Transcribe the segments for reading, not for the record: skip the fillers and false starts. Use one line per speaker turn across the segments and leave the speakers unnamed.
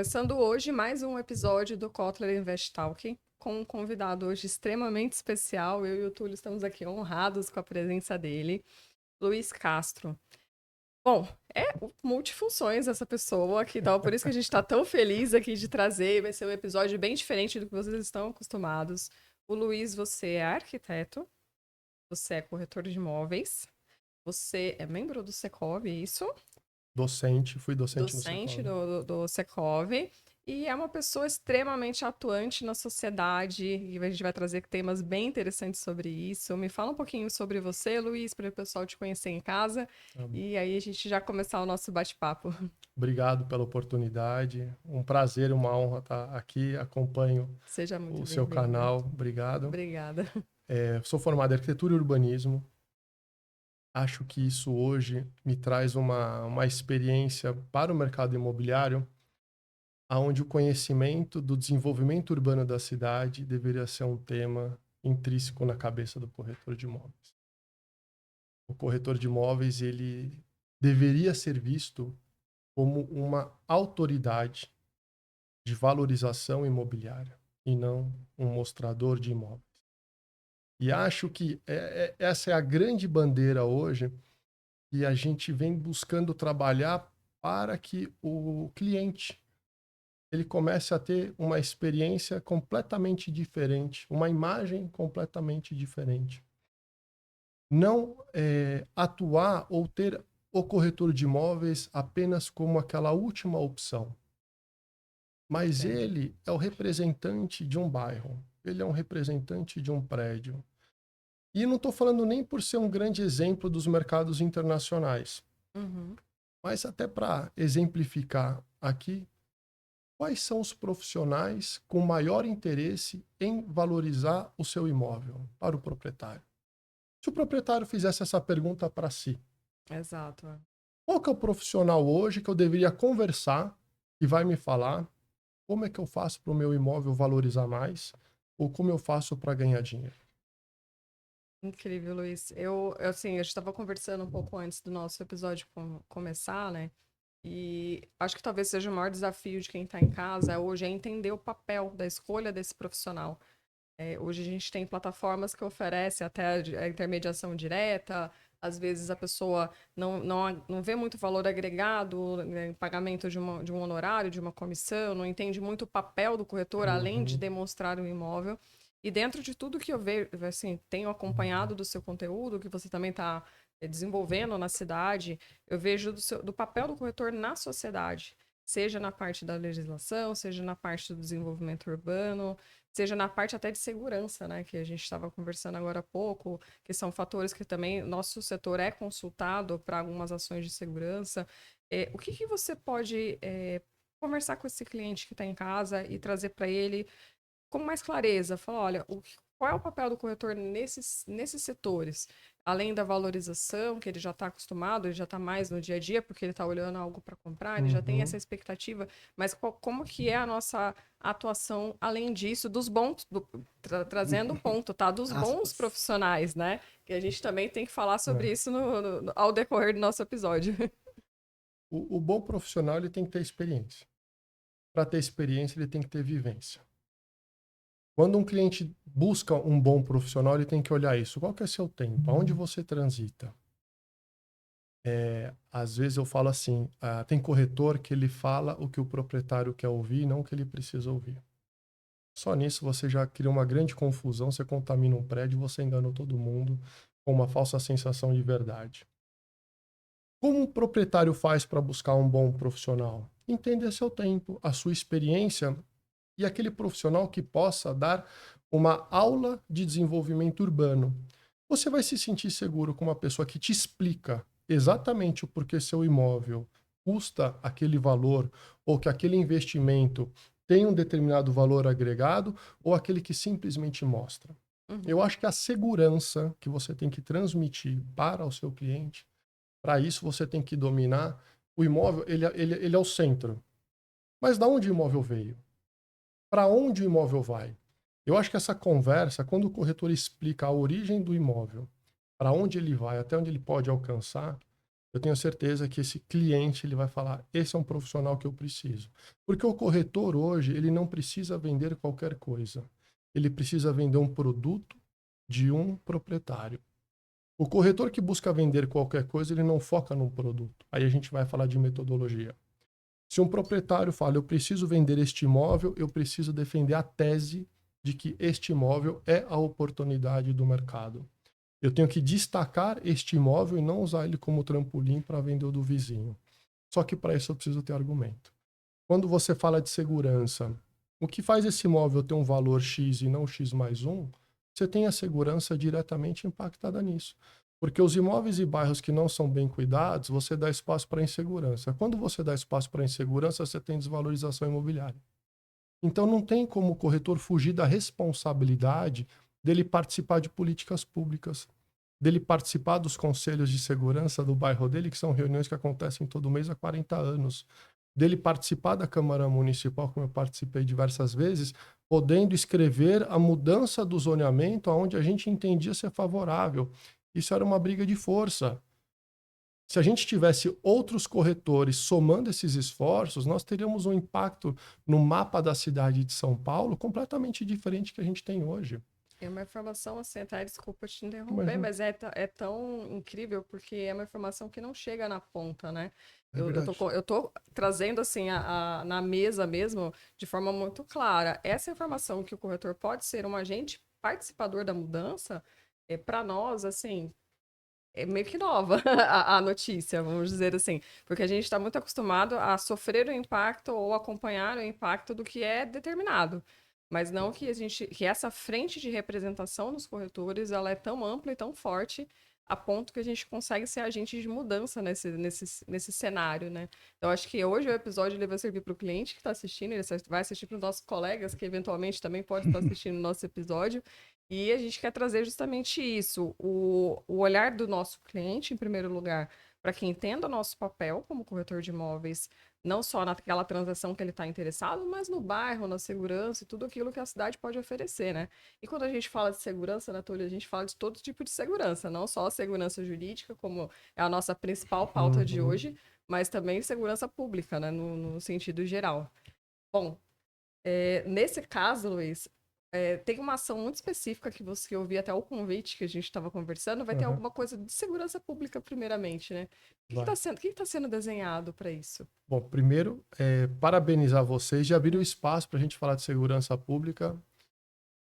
Começando hoje mais um episódio do Kotler Invest Talking, com um convidado hoje extremamente especial. Eu e o Túlio estamos aqui honrados com a presença dele, Luiz Castro. Bom, é multifunções essa pessoa aqui, então por isso que a gente está tão feliz aqui de trazer. Vai ser um episódio bem diferente do que vocês estão acostumados. O Luiz, você é arquiteto, você é corretor de imóveis, você é membro do Secov, é isso?
Fui docente no
Docente
Secov.
do Secov, e é uma pessoa extremamente atuante na sociedade, e a gente vai trazer temas bem interessantes sobre isso. Me fala um pouquinho sobre você, Luiz, para o pessoal te conhecer em casa,
Tá bom.
e aí a gente já começar o nosso bate-papo.
Obrigado pela oportunidade. Um prazer e uma honra estar aqui. Acompanho
Seja muito
o seu
bem-vindo.
canal. Obrigado.
Obrigada.
Sou formado em arquitetura e urbanismo. Acho que isso hoje me traz uma experiência para o mercado imobiliário, onde o conhecimento do desenvolvimento urbano da cidade deveria ser um tema intrínseco na cabeça do corretor de imóveis. O corretor de imóveis, ele deveria ser visto como uma autoridade de valorização imobiliária e não um mostrador de imóveis. E acho que essa é a grande bandeira hoje e a gente vem buscando trabalhar para que o cliente ele comece a ter uma experiência completamente diferente, uma imagem completamente diferente. Não atuar ou ter o corretor de imóveis apenas como aquela última opção. Mas
Entendo.
ele é o representante de um bairro, ele é um representante de um prédio. E não estou falando nem por ser um grande exemplo dos mercados internacionais,
Uhum.
mas até para exemplificar aqui, quais são os profissionais com maior interesse em valorizar o seu imóvel para o proprietário? Se o proprietário fizesse essa pergunta para si,
Exato.
qual que é o profissional hoje que eu deveria conversar e vai me falar como é que eu faço para o meu imóvel valorizar mais? Ou como eu faço para ganhar dinheiro?
Incrível, Luiz. Assim, a gente estava conversando um pouco antes do nosso episódio começar, né? E acho que talvez seja o maior desafio de quem está em casa hoje é entender o papel da escolha desse profissional. Hoje a gente tem plataformas que oferecem até a intermediação direta, às vezes a pessoa não vê muito valor agregado, né, em pagamento de um honorário, de uma comissão, não entende muito o papel do corretor, além de
Uhum.
demonstrar o imóvel. E dentro de tudo que eu vejo, assim, tenho acompanhado do seu conteúdo, que você também está desenvolvendo na cidade, eu vejo do papel do corretor na sociedade, seja na parte da legislação, seja na parte do desenvolvimento urbano, seja na parte até de segurança, né, que a gente estava conversando agora há pouco, que são fatores que também nosso setor é consultado para algumas ações de segurança. O que que você pode conversar com esse cliente que está em casa e trazer para ele com mais clareza? Falar, olha, qual é o papel do corretor nesses setores? Além da valorização, que ele já está acostumado, ele já está mais no dia a dia, porque ele está olhando algo para comprar, ele já tem essa
Uhum.
expectativa, mas como que é a nossa atuação, além disso, dos bons, trazendo o ponto, tá? Dos bons
Aspas.
profissionais, né? Que a gente também tem que falar sobre
É.
isso ao decorrer do nosso episódio.
O bom profissional ele tem que ter experiência. Para ter experiência, ele tem que ter vivência. Quando um cliente busca um bom profissional, ele tem que olhar isso. Qual que é seu tempo? Aonde você transita? Às vezes eu falo assim, tem corretor que ele fala o que o proprietário quer ouvir, não o que ele precisa ouvir. Só nisso você já cria uma grande confusão, você contamina um prédio, você engana todo mundo com uma falsa sensação de verdade. Como um proprietário faz para buscar um bom profissional? Entender seu tempo, a sua experiência e aquele profissional que possa dar uma aula de desenvolvimento urbano. Você vai se sentir seguro com uma pessoa que te explica exatamente o porquê seu imóvel custa aquele valor ou que aquele investimento tem um determinado valor agregado ou aquele que simplesmente mostra. Eu
Uhum.
acho que a segurança que você tem que transmitir para o seu cliente, para isso você tem que dominar o imóvel, ele é o centro. Mas da onde o imóvel veio? Para onde o imóvel vai? Eu acho que essa conversa, quando o corretor explica a origem do imóvel, para onde ele vai, até onde ele pode alcançar, eu tenho certeza que esse cliente ele vai falar, esse é um profissional que eu preciso. Porque o corretor hoje, ele não precisa vender qualquer coisa. Ele precisa vender um produto de um proprietário. O corretor que busca vender qualquer coisa, ele não foca num produto. Aí a gente vai falar de metodologia. Se um proprietário fala, eu preciso vender este imóvel, eu preciso defender a tese de que este imóvel é a oportunidade do mercado. Eu tenho que destacar este imóvel e não usar ele como trampolim para vender o do vizinho. Só que para isso eu preciso ter argumento. Quando você fala de segurança, o que faz esse imóvel ter um valor X e não X mais um, você tem a segurança diretamente impactada nisso. Porque os imóveis e bairros que não são bem cuidados, você dá espaço para insegurança. Quando você dá espaço para insegurança, você tem desvalorização imobiliária. Então não tem como o corretor fugir da responsabilidade dele participar de políticas públicas, dele participar dos conselhos de segurança do bairro dele, que são reuniões que acontecem todo mês há 40 anos, dele participar da Câmara Municipal, como eu participei diversas vezes, podendo escrever a mudança do zoneamento aonde a gente entendia ser favorável. Isso era uma briga de força. Se a gente tivesse outros corretores somando esses esforços, nós teríamos um impacto no mapa da cidade de São Paulo completamente diferente que a gente tem hoje.
É uma informação assim, até desculpa te interromper,
Imagina.
mas é tão incrível porque é uma informação que não chega na ponta, né?
É verdade.
Eu tô trazendo assim na mesa mesmo, de forma muito clara, essa informação que o corretor pode ser um agente participador da mudança, para nós, assim, é meio que nova a notícia, vamos dizer assim, porque a gente está muito acostumado a sofrer o impacto ou acompanhar o impacto do que é determinado. Mas não que que essa frente de representação dos corretores, ela é tão ampla e tão forte a ponto que a gente consegue ser agente de mudança nesse cenário, né? Então, acho que hoje o episódio ele vai servir para o cliente que está assistindo, ele vai assistir para os nossos colegas que eventualmente também podem estar assistindo o nosso episódio, e a gente quer trazer justamente isso, o olhar do nosso cliente, em primeiro lugar, para que entenda o nosso papel como corretor de imóveis, não só naquela transação que ele está interessado, mas no bairro, na segurança e tudo aquilo que a cidade pode oferecer, né? E quando a gente fala de segurança, né, Túlio, a gente fala de todo tipo de segurança, não só a segurança jurídica, como é a nossa principal pauta de
Uhum.
hoje, mas também segurança pública, né, no sentido geral. Bom, nesse caso, Luiz, tem uma ação muito específica que você ouviu até o convite que a gente estava conversando, vai ter
Uhum.
alguma coisa de segurança pública primeiramente, né?
Vai.
O que está sendo desenhado para isso?
Bom, primeiro, parabenizar vocês de abrir o espaço para a gente falar de segurança pública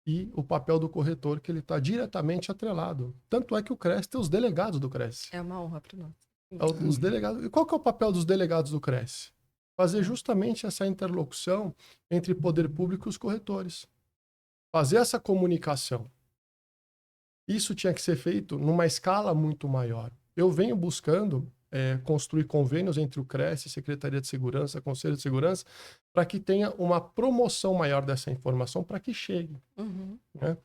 e o papel do corretor, que ele está diretamente atrelado. Tanto é que o CRES tem os delegados do CRES.
É uma honra para nós.
Os delegados. E qual que é o papel dos delegados do CRES? Fazer justamente essa interlocução entre poder público e os corretores. Fazer essa comunicação. Isso tinha que ser feito numa escala muito maior. Eu venho buscando construir convênios entre o CRES, Secretaria de Segurança, Conselho de Segurança, para que tenha uma promoção maior dessa informação para que chegue.
Uhum.
Né?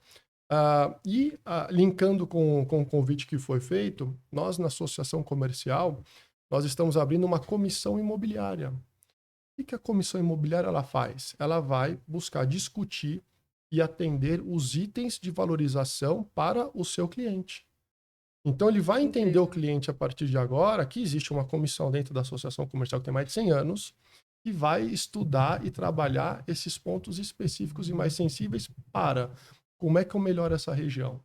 Linkando com o convite que foi feito, nós na Associação Comercial, nós estamos abrindo uma comissão imobiliária. O que a comissão imobiliária ela faz? Ela vai buscar discutir e atender os itens de valorização para o seu cliente. Então, ele vai entender o
Incrível.
cliente a partir de agora que existe uma comissão dentro da Associação Comercial que tem mais de 100 anos que vai estudar e trabalhar esses pontos específicos e mais sensíveis para como é que eu melhoro essa região,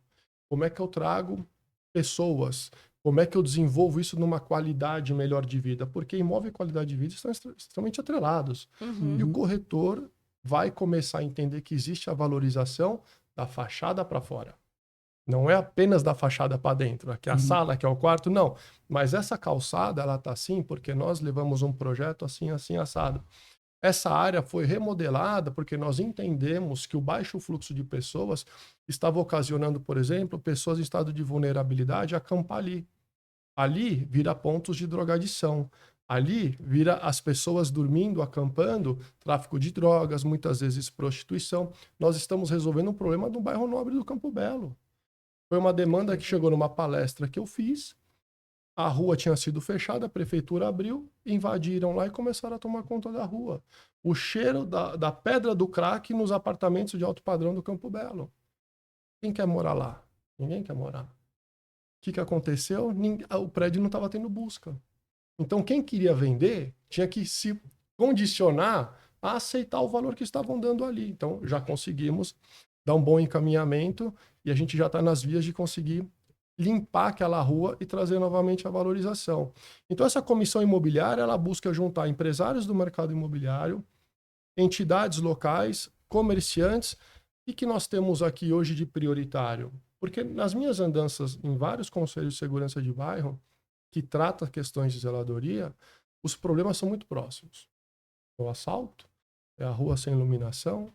como é que eu trago pessoas, como é que eu desenvolvo isso numa qualidade melhor de vida, porque imóvel e qualidade de vida estão extremamente atrelados. E o
Uhum.
corretor vai começar a entender que existe a valorização da fachada para fora. Não é apenas da fachada para dentro, aqui é a sala, aqui é o quarto, não. Mas essa calçada, ela tá assim porque nós levamos um projeto assim, assim, assado. Essa área foi remodelada porque nós entendemos que o baixo fluxo de pessoas estava ocasionando, por exemplo, pessoas em estado de vulnerabilidade acampar ali. Ali vira pontos de drogadição. Ali vira as pessoas dormindo, acampando, tráfico de drogas, muitas vezes prostituição. Nós estamos resolvendo um problema do bairro nobre do Campo Belo. Foi uma demanda que chegou numa palestra que eu fiz. A rua tinha sido fechada, a prefeitura abriu, invadiram lá e começaram a tomar conta da rua. O cheiro da pedra do crack nos apartamentos de alto padrão do Campo Belo. Quem quer morar lá? Ninguém quer morar. que aconteceu? O prédio não estava tendo busca. Então, quem queria vender tinha que se condicionar a aceitar o valor que estavam dando ali. Então, já conseguimos dar um bom encaminhamento e a gente já está nas vias de conseguir limpar aquela rua e trazer novamente a valorização. Então, essa comissão imobiliária, ela busca juntar empresários do mercado imobiliário, entidades locais, comerciantes, e que nós temos aqui hoje de prioritário. Porque nas minhas andanças em vários conselhos de segurança de bairro, que trata questões de zeladoria, os problemas são muito próximos. É o assalto, é a rua sem iluminação,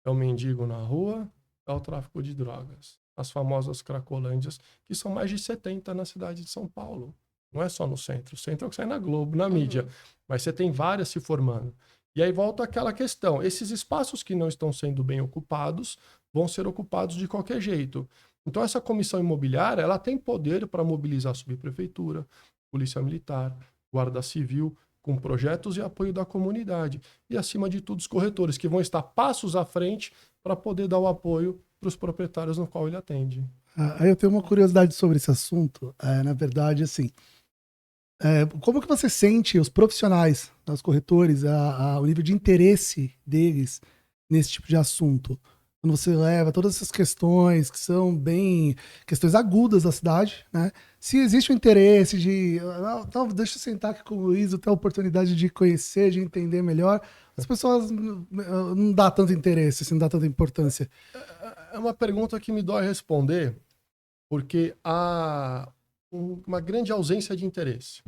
é o mendigo na rua, é o tráfico de drogas. As famosas cracolândias, que são mais de 70 na cidade de São Paulo. Não é só no centro. O centro é o que sai na Globo, na mídia. Mas você tem várias se formando. E aí volta aquela questão. Esses espaços que não estão sendo bem ocupados vão ser ocupados de qualquer jeito. Então essa comissão imobiliária, ela tem poder para mobilizar a subprefeitura, polícia militar, guarda civil, com projetos e apoio da comunidade. E acima de tudo os corretores, que vão estar passos à frente para poder dar o apoio para os proprietários no qual ele atende.
Aí eu tenho uma curiosidade sobre esse assunto. Na verdade, assim, como que você sente os profissionais, os corretores, o nível de interesse deles nesse tipo de assunto? Quando você leva todas essas questões que são bem questões agudas da cidade, né? Se existe o interesse de não, deixa eu sentar aqui com o Luiz, eu tenho a oportunidade de conhecer, de entender melhor, as pessoas não dá tanto interesse, assim, não dá tanta importância.
É uma pergunta que me dói responder, porque há uma grande ausência de interesse.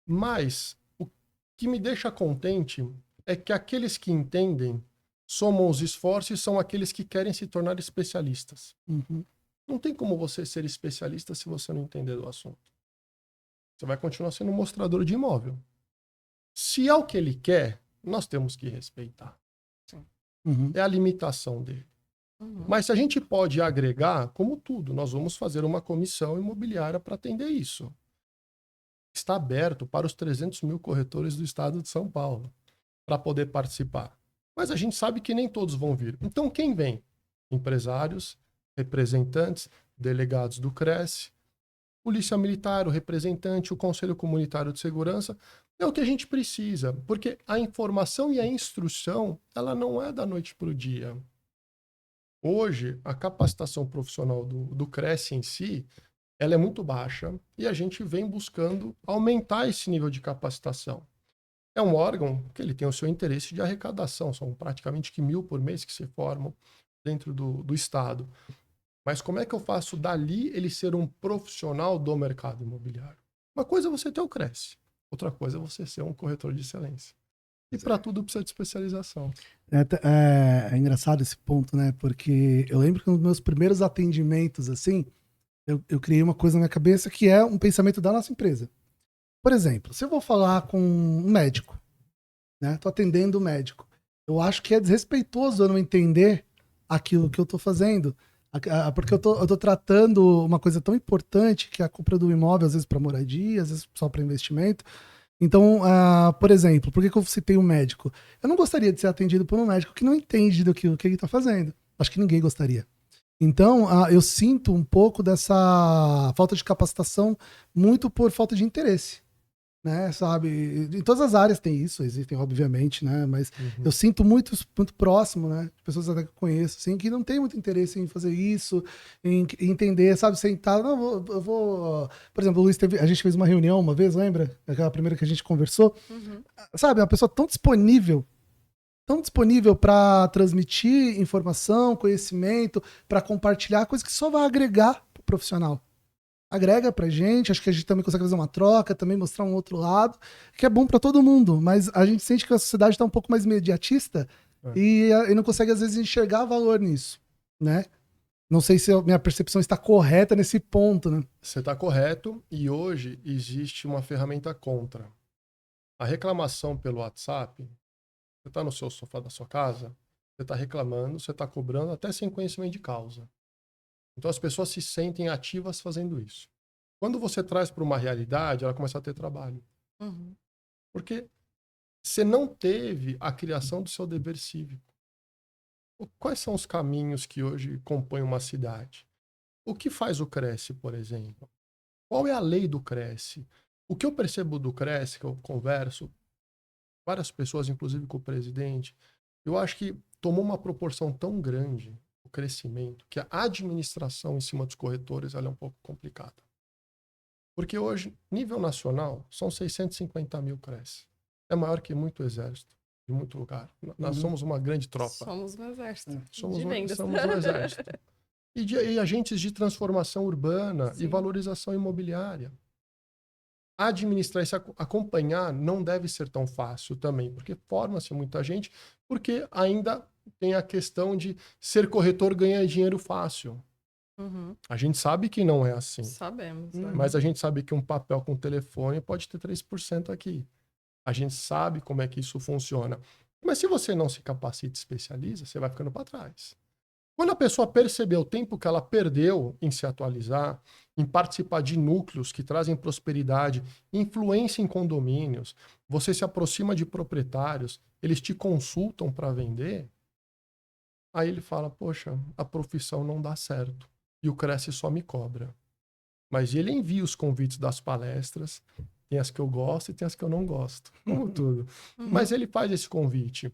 Mas o que me deixa contente é que aqueles que entendem somam os esforços e são aqueles que querem se tornar especialistas.
Uhum.
Não tem como você ser especialista se você não entender do assunto. Você vai continuar sendo um mostrador de imóvel. Se é o que ele quer, nós temos que respeitar.
Uhum.
É a limitação dele. Mas se a gente pode agregar, como tudo, nós vamos fazer uma comissão imobiliária para atender isso. Está aberto para os 300 mil corretores do estado de São Paulo para poder participar. Mas a gente sabe que nem todos vão vir. Então quem vem? Empresários, representantes, delegados do Cresce, Polícia Militar, o representante, o Conselho Comunitário de Segurança, é o que a gente precisa. Porque a informação e a instrução, ela não é da noite para o dia. Hoje, a capacitação profissional do Cresce em si, ela é muito baixa e a gente vem buscando aumentar esse nível de capacitação. É um órgão que ele tem o seu interesse de arrecadação, são praticamente 1.000 por mês que se formam dentro do Estado. Mas como é que eu faço dali ele ser um profissional do mercado imobiliário? Uma coisa é você ter o Cresce, outra coisa é você ser um corretor de excelência. E para tudo precisa de especialização.
É engraçado esse ponto, né? Porque eu lembro que nos meus primeiros atendimentos, assim, eu criei uma coisa na minha cabeça que é um pensamento da nossa empresa. Por exemplo, se eu vou falar com um médico, né? Tô atendendo o médico. Eu acho que é desrespeitoso eu não entender aquilo que eu tô fazendo. Porque eu tô tratando uma coisa tão importante que é a compra do imóvel, às vezes para moradia, às vezes só para investimento. Então, por exemplo, por que eu citei um médico? Eu não gostaria de ser atendido por um médico que não entende do que ele está fazendo. Acho que ninguém gostaria. Então, eu sinto um pouco dessa falta de capacitação muito por falta de interesse. Né, sabe? Em todas as áreas tem isso, existem, obviamente, né? Mas eu sinto muito próximo, né? Pessoas até que eu conheço, assim, que não tem muito interesse em fazer isso, em entender, sabe? Sentar, não, eu vou... Por exemplo, o Luiz a gente fez uma reunião uma vez, lembra? Aquela primeira que a gente conversou. Sabe? Uma pessoa tão disponível para transmitir informação, conhecimento, para compartilhar, coisa que só vai agregar pro profissional. Agrega pra gente, acho que a gente também consegue fazer uma troca, também mostrar um outro lado, que é bom pra todo mundo, mas a gente sente que a sociedade tá um pouco mais imediatista e não consegue às vezes enxergar valor nisso, né? Não sei se a minha percepção está correta nesse ponto, né?
Você está correto e hoje existe uma ferramenta contra. A reclamação pelo WhatsApp, você está no seu sofá da sua casa, você está reclamando, você está cobrando até sem conhecimento de causa. Então as pessoas se sentem ativas fazendo isso. Quando você traz para uma realidade, ela começa a ter trabalho. Porque você não teve a criação do seu dever cívico. Quais são os caminhos que hoje compõem uma cidade? O que faz o Cresce, por exemplo? Qual é a lei do Cresce? O que eu percebo do Cresce, que eu converso, várias pessoas, inclusive com o presidente, eu acho que tomou uma proporção tão grande o crescimento que a administração em cima dos corretores ela é um pouco complicada. Porque hoje, nível nacional, são 650 mil Cresce. É maior que muito exército, de muito lugar. Nós somos uma grande tropa.
Somos um exército
Somos
de vendas.
somos um exército. E agentes de transformação urbana
Sim.
e valorização imobiliária. Administrar e se acompanhar não deve ser tão fácil também, porque forma-se muita gente, porque ainda tem a questão de ser corretor ganhar dinheiro fácil.
Uhum.
A gente sabe que não é assim.
Sabemos. Né?
Mas a gente sabe que um papel com telefone pode ter 3% aqui. A gente sabe como é que isso funciona. Mas se você não se capacita e especializa, você vai ficando para trás. Quando a pessoa perceber o tempo que ela perdeu em se atualizar, em participar de núcleos que trazem prosperidade, influência em condomínios, você se aproxima de proprietários, eles te consultam para vender, aí ele fala, poxa, a profissão não dá certo. E o Cresce só me cobra. Mas ele envia os convites das palestras, tem as que eu gosto e tem as que eu não gosto, como tudo. Mas ele faz esse convite.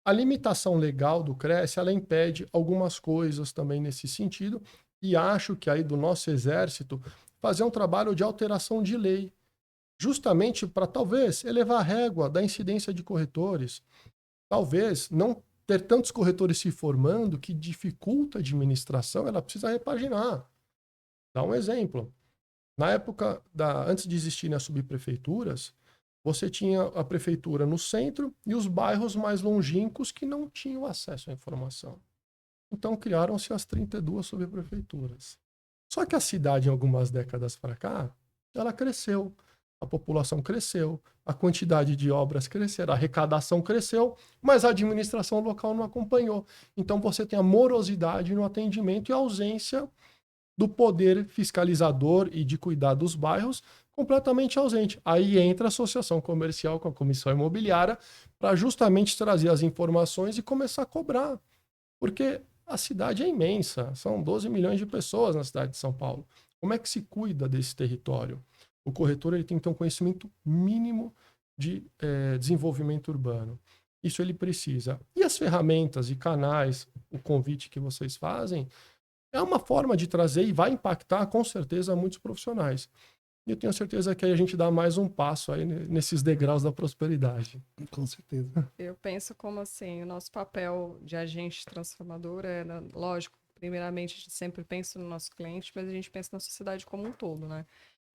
A limitação legal do Cresce, ela impede algumas coisas também nesse sentido, e acho que aí do nosso exército fazer um trabalho de alteração de lei, justamente para talvez elevar a régua da incidência de corretores, talvez não ter tantos corretores se formando que dificulta a administração, ela precisa repaginar. Dá um exemplo. Na época, antes de existirem as subprefeituras, você tinha a prefeitura no centro e os bairros mais longínquos que não tinham acesso à informação. Então criaram-se as 32 subprefeituras. Só que a cidade, em algumas décadas para cá, ela cresceu. A população cresceu, a quantidade de obras cresceu, a arrecadação cresceu, mas a administração local não acompanhou. Então você tem a morosidade no atendimento e a ausência do poder fiscalizador e de cuidar dos bairros completamente ausente. Aí entra a associação comercial com a comissão imobiliária para justamente trazer as informações e começar a cobrar. Porque a cidade é imensa, são 12 milhões de pessoas na cidade de São Paulo. Como é que se cuida desse território? O corretor ele tem que ter um conhecimento mínimo de desenvolvimento urbano. Isso ele precisa. E as ferramentas e canais, o convite que vocês fazem, é uma forma de trazer e vai impactar com certeza muitos profissionais. E eu tenho certeza que aí a gente dá mais um passo aí nesses degraus da prosperidade.
Com certeza.
Eu penso como assim, o nosso papel de agente transformador é, lógico, primeiramente a gente sempre pensa no nosso cliente, mas a gente pensa na sociedade como um todo, né?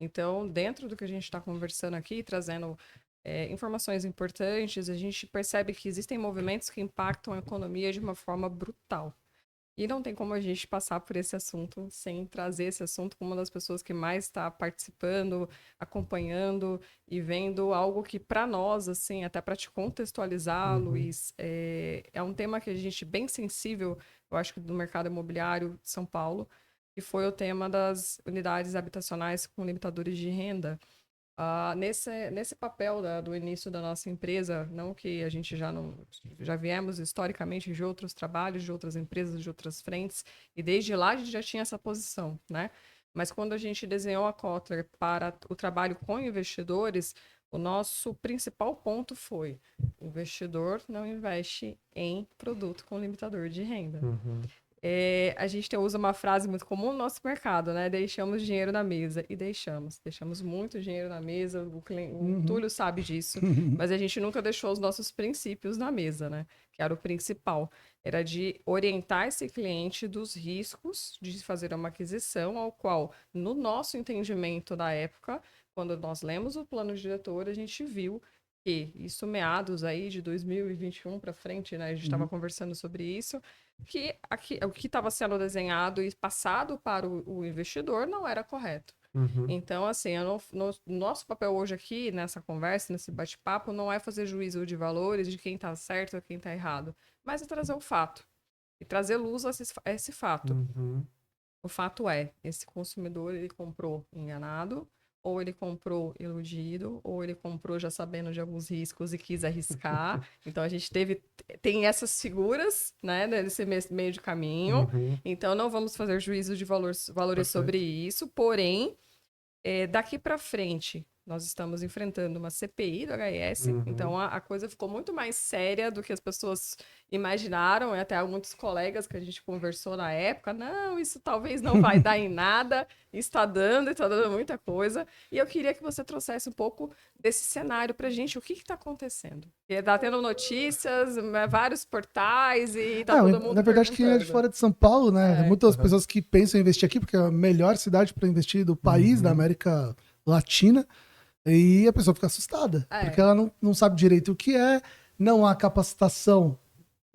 Então, dentro do que a gente está conversando aqui, trazendo informações importantes, a gente percebe que existem movimentos que impactam a economia de uma forma brutal. E não tem como a gente passar por esse assunto sem trazer esse assunto como uma das pessoas que mais está participando, acompanhando e vendo algo que, para nós, assim, até para te contextualizar, Luiz, é um tema que a gente bem sensível, eu acho que do mercado imobiliário de São Paulo, que foi o tema das unidades habitacionais com limitadores de renda. Nesse papel do início da nossa empresa, não que a gente já viemos historicamente de outros trabalhos, de outras empresas, de outras frentes, e desde lá a gente já tinha essa posição, né? Mas quando a gente desenhou a Kotler para o trabalho com investidores, o nosso principal ponto foi: o investidor não investe em produto com limitador de renda. A gente usa uma frase muito comum no nosso mercado, né? Deixamos dinheiro na mesa. E deixamos muito dinheiro na mesa. O Túlio sabe disso. Mas a gente nunca deixou os nossos princípios na mesa, né? Que era o principal. Era de orientar esse cliente dos riscos de fazer uma aquisição, ao qual, no nosso entendimento da época, quando nós lemos o plano diretor, a gente viu que isso meados aí de 2021 para frente, né? A gente estava conversando sobre isso, que o que estava sendo desenhado e passado para o investidor não era correto. Então, assim, nosso papel hoje aqui, nessa conversa, nesse bate-papo, não é fazer juízo de valores de quem está certo ou quem está errado, mas é trazer o fato. E trazer luz a esse fato. O fato é, esse consumidor, ele comprou enganado, ou ele comprou iludido, ou ele comprou já sabendo de alguns riscos e quis arriscar. Então a gente tem essas figuras, né, nesse meio de caminho.
Uhum.
Então não vamos fazer juízo de valores sobre isso, porém, daqui para frente, nós estamos enfrentando uma CPI do HS, então a coisa ficou muito mais séria do que as pessoas imaginaram, e até muitos colegas que a gente conversou na época, não, isso talvez não vai dar em nada, está dando muita coisa, e eu queria que você trouxesse um pouco desse cenário pra gente, o que está acontecendo? Está tendo notícias, vários portais, e tá todo mundo
na verdade, quem é de fora de São Paulo, né? Muitas pessoas que pensam em investir aqui, porque é a melhor cidade para investir do país, da América Latina, e a pessoa fica assustada, porque ela não sabe direito o que é, não há capacitação,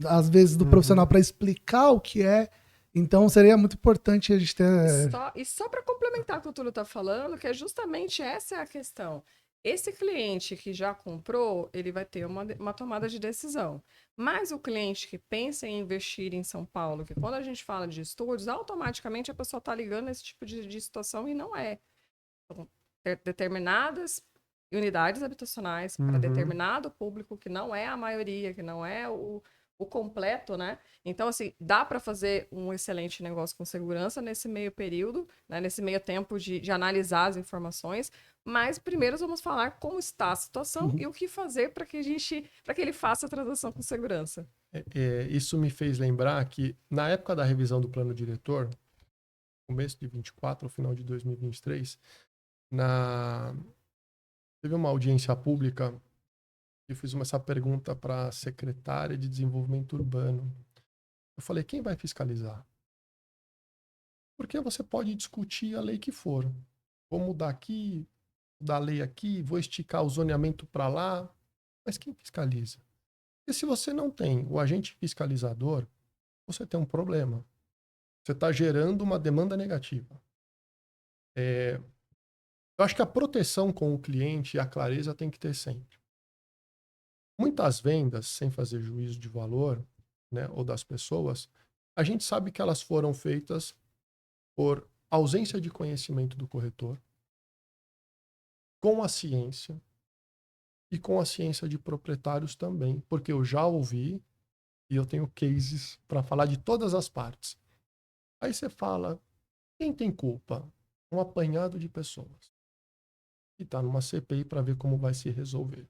às vezes, do profissional para explicar o que é. Então, seria muito importante a gente ter...
Só para complementar o que o Túlio está falando, que é justamente essa é a questão. Esse cliente que já comprou, ele vai ter uma tomada de decisão. Mas o cliente que pensa em investir em São Paulo, que quando a gente fala de estúdios, automaticamente a pessoa está ligando nesse tipo de situação e não é. Então, determinadas unidades habitacionais para determinado público, que não é a maioria, que não é o completo, né? Então, assim, dá para fazer um excelente negócio com segurança nesse meio período, né? Nesse meio tempo de analisar as informações, mas primeiro vamos falar como está a situação e o que fazer para que ele faça a transação com segurança.
Isso me fez lembrar que, na época da revisão do plano diretor, começo de 24, ao final de 2023, teve uma audiência pública e fiz essa pergunta para a secretária de Desenvolvimento Urbano. Eu falei, quem vai fiscalizar? Porque você pode discutir a lei que for. Vou mudar aqui, mudar a lei aqui, vou esticar o zoneamento para lá, mas quem fiscaliza? Porque se você não tem o agente fiscalizador, você tem um problema. Você está gerando uma demanda negativa. Eu acho que a proteção com o cliente e a clareza tem que ter sempre. Muitas vendas, sem fazer juízo de valor, né, ou das pessoas, a gente sabe que elas foram feitas por ausência de conhecimento do corretor, com a ciência e com a ciência de proprietários também, porque eu já ouvi e eu tenho cases para falar de todas as partes. Aí você fala, quem tem culpa? Um apanhado de pessoas. E está numa CPI para ver como vai se resolver.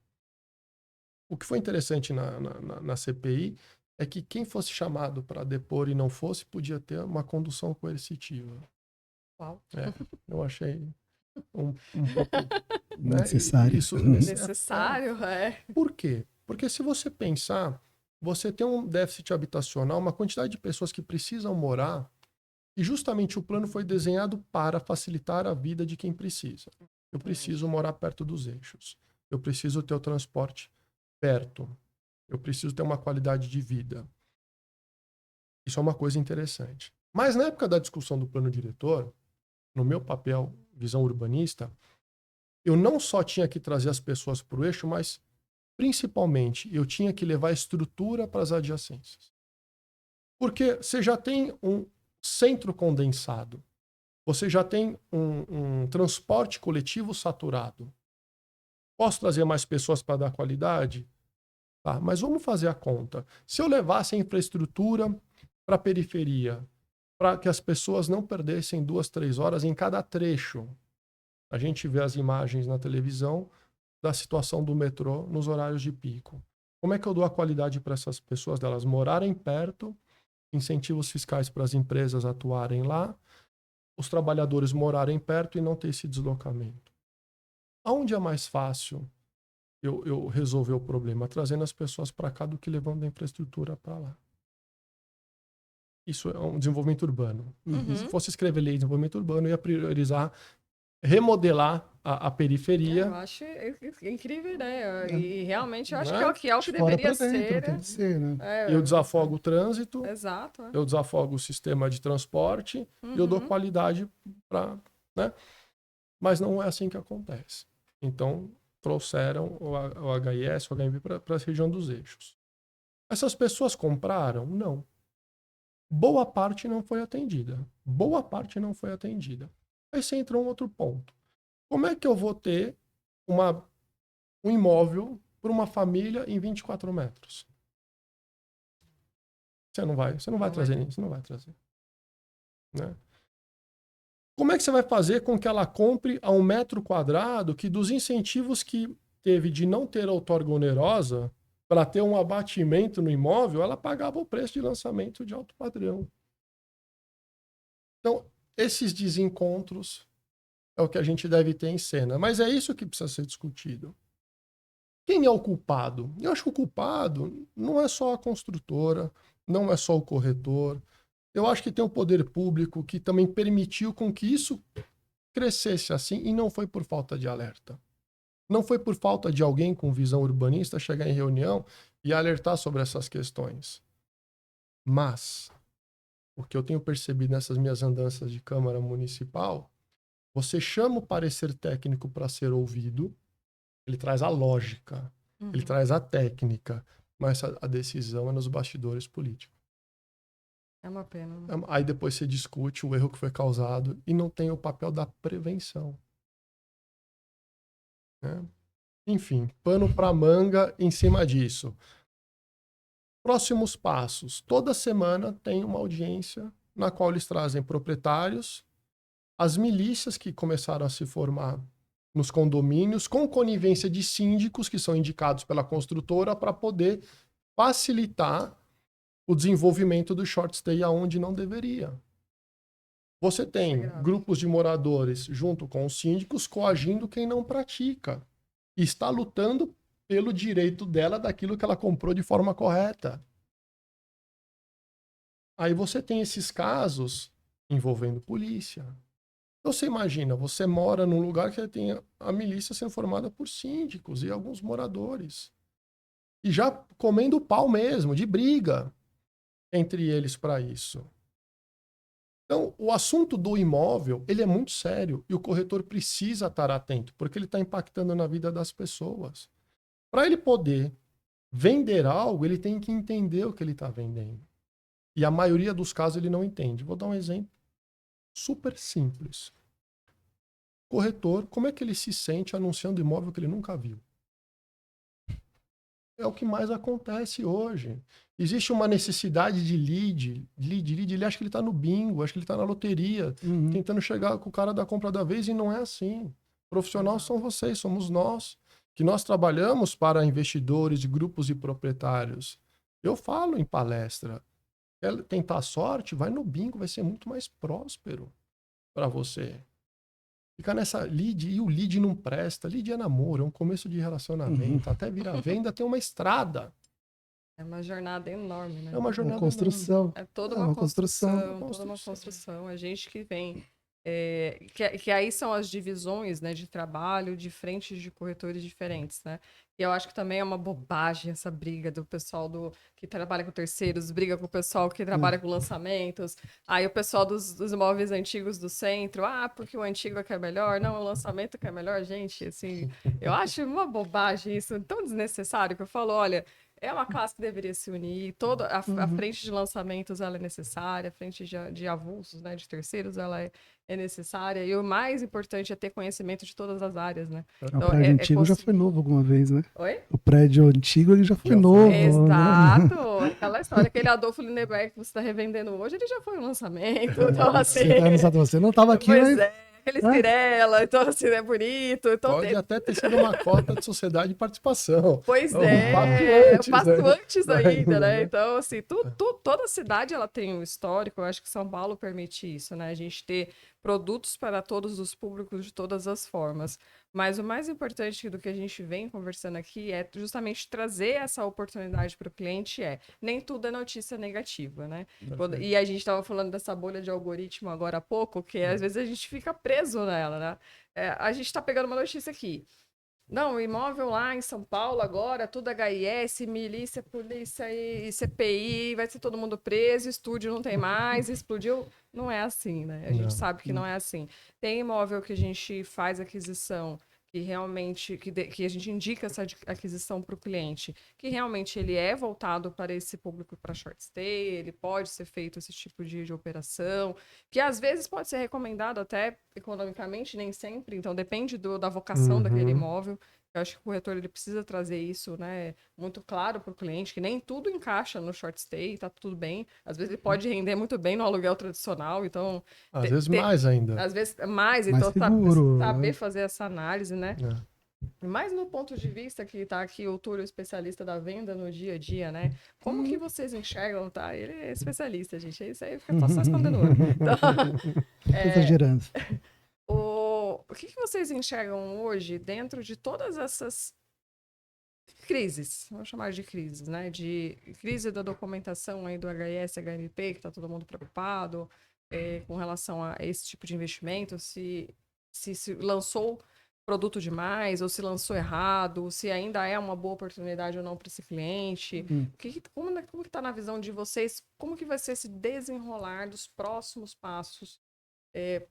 O que foi interessante na CPI é que quem fosse chamado para depor e não fosse, podia ter uma condução coercitiva.
Uau.
Eu achei um pouco...
necessário.
Necessário,
Por quê? Porque se você pensar, você tem um déficit habitacional, uma quantidade de pessoas que precisam morar, e justamente o plano foi desenhado para facilitar a vida de quem precisa. Eu preciso morar perto dos eixos. Eu preciso ter o transporte perto. Eu preciso ter uma qualidade de vida. Isso é uma coisa interessante. Mas na época da discussão do plano diretor, no meu papel, visão urbanista, eu não só tinha que trazer as pessoas para o eixo, mas principalmente eu tinha que levar estrutura para as adjacências. Porque você já tem um centro condensado, você já tem um transporte coletivo saturado. Posso trazer mais pessoas para dar qualidade? Tá, mas vamos fazer a conta. Se eu levasse a infraestrutura para a periferia, para que as pessoas não perdessem 2, 3 horas em cada trecho, a gente vê as imagens na televisão da situação do metrô nos horários de pico. Como é que eu dou a qualidade para essas pessoas, delas morarem perto, incentivos fiscais para as empresas atuarem lá, os trabalhadores morarem perto e não ter esse deslocamento? Aonde é mais fácil eu resolver o problema? Trazendo as pessoas para cá do que levando a infraestrutura para lá. Isso é um desenvolvimento urbano. Se fosse escrever lei de desenvolvimento urbano, eu ia priorizar remodelar a periferia.
Eu acho incrível, né? E realmente eu acho que é o que deveria ser.
Tem que ser, né?
Eu desafogo o trânsito.
Exato.
Eu desafogo o sistema de transporte e eu dou qualidade para... Né? Mas não é assim que acontece. Então, trouxeram o HIS, o HMB para a região dos eixos. Essas pessoas compraram? Não. Boa parte não foi atendida. Aí você entra um outro ponto. Como é que eu vou ter um imóvel para uma família em 24 metros? Você não vai trazer isso, não vai trazer. Né? Como é que você vai fazer com que ela compre a 1 metro quadrado que dos incentivos que teve de não ter outorga onerosa para ter um abatimento no imóvel, ela pagava o preço de lançamento de alto padrão. Então, esses desencontros é o que a gente deve ter em cena. Mas é isso que precisa ser discutido. Quem é o culpado? Eu acho que o culpado não é só a construtora, não é só o corretor. Eu acho que tem o poder público que também permitiu com que isso crescesse assim e não foi por falta de alerta. Não foi por falta de alguém com visão urbanista chegar em reunião e alertar sobre essas questões. Mas, o que eu tenho percebido nessas minhas andanças de Câmara Municipal, você chama o parecer técnico para ser ouvido, ele traz a lógica, ele traz a técnica, mas a decisão é nos bastidores políticos.
É uma pena. Né?
Aí depois você discute o erro que foi causado e não tem o papel da prevenção. Né? Enfim, pano para manga em cima disso. Próximos passos. Toda semana tem uma audiência na qual eles trazem proprietários, as milícias que começaram a se formar nos condomínios, com conivência de síndicos que são indicados pela construtora para poder facilitar o desenvolvimento do short stay aonde não deveria. Você tem grupos de moradores junto com os síndicos coagindo quem não pratica e está lutando pelo direito dela daquilo que ela comprou de forma correta. Aí você tem esses casos envolvendo polícia. Então você imagina, você mora num lugar que tem a milícia sendo formada por síndicos e alguns moradores. E já comendo pau mesmo, de briga entre eles para isso. Então, o assunto do imóvel, ele é muito sério e o corretor precisa estar atento, porque ele está impactando na vida das pessoas. Para ele poder vender algo, ele tem que entender o que ele está vendendo. E a maioria dos casos ele não entende. Vou dar um exemplo super simples. Corretor, como é que ele se sente anunciando imóvel que ele nunca viu? É o que mais acontece hoje. Existe uma necessidade de lead. Ele acha que ele está no bingo, acha que ele está na loteria, tentando chegar com o cara da compra da vez, e não é assim. Profissionais são vocês, somos nós, que nós trabalhamos para investidores, grupos e proprietários. Eu falo em palestra, quer tentar sorte, vai no bingo, vai ser muito mais próspero para você. Ficar nessa lead, e o lead não presta. Lead é namoro, é um começo de relacionamento. Até virar venda tem uma estrada.
É uma jornada enorme, né?
É uma jornada
construção.
enorme.
É toda uma construção, toda uma construção. A gente que vem... que aí são as divisões, né, de trabalho de frentes de corretores diferentes, né? E eu acho que também é uma bobagem essa briga do pessoal que trabalha com terceiros, briga com o pessoal que trabalha com lançamentos, aí o pessoal dos imóveis antigos do centro, porque o antigo é que é melhor, não, o lançamento que é melhor, gente, assim, eu acho uma bobagem isso, tão desnecessário, que eu falo, olha, é uma classe que deveria se unir, toda a frente de lançamentos ela é necessária, a frente de avulsos, né, de terceiros, ela é necessária, e o mais importante é ter conhecimento de todas as áreas, né?
O prédio antigo já foi novo alguma vez, né?
Oi?
O prédio antigo ele já foi novo.
Exato!
Né?
Aquela história, aquele Adolfo Lindenberg que você está revendendo hoje, ele já foi um lançamento, então assim...
Você não estava aqui,
pois
mas...
Aquele Cirela, então assim, é bonito. Então,
pode até ter sido uma cota de sociedade de participação.
Pois passo antes ainda, né? Então, assim, toda cidade ela tem um histórico, eu acho que São Paulo permite isso, né? A gente ter produtos para todos os públicos de todas as formas. Mas o mais importante do que a gente vem conversando aqui é justamente trazer essa oportunidade para o cliente, nem tudo é notícia negativa, né? E a gente estava falando dessa bolha de algoritmo agora há pouco, que às vezes a gente fica preso nela, né? A gente está pegando uma notícia aqui. Não, o imóvel lá em São Paulo agora, tudo HIS, milícia, polícia e CPI, vai ser todo mundo preso, estúdio não tem mais, explodiu. Não é assim, né? A gente sabe que não é assim. Tem imóvel que a gente faz aquisição, que realmente, que a gente indica essa aquisição para o cliente, que realmente ele é voltado para esse público para short stay, ele pode ser feito esse tipo de operação, que às vezes pode ser recomendado até economicamente, nem sempre, então depende da vocação daquele imóvel. Eu acho que o corretor ele precisa trazer isso, né, muito claro para o cliente, que nem tudo encaixa no short stay, tá tudo bem. Às vezes ele pode render muito bem no aluguel tradicional, então...
Às vezes mais ainda.
Às vezes mais,
Mais
então
seguro,
saber
né?
fazer essa análise, né? Mas no ponto de vista que tá aqui o Túlio, especialista da venda no dia a dia, né? Como que vocês enxergam, tá? Ele é especialista, gente. Isso aí fica só escondendo olho. Então,
Exagerando.
o que vocês enxergam hoje dentro de todas essas crises? Vamos chamar de crises, né? De crise da documentação aí do HS, HMP, que tá todo mundo preocupado com relação a esse tipo de investimento, se lançou produto demais, ou se lançou errado, ou se ainda é uma boa oportunidade ou não para esse cliente. Como que tá na visão de vocês? Como que vai ser esse desenrolar dos próximos passos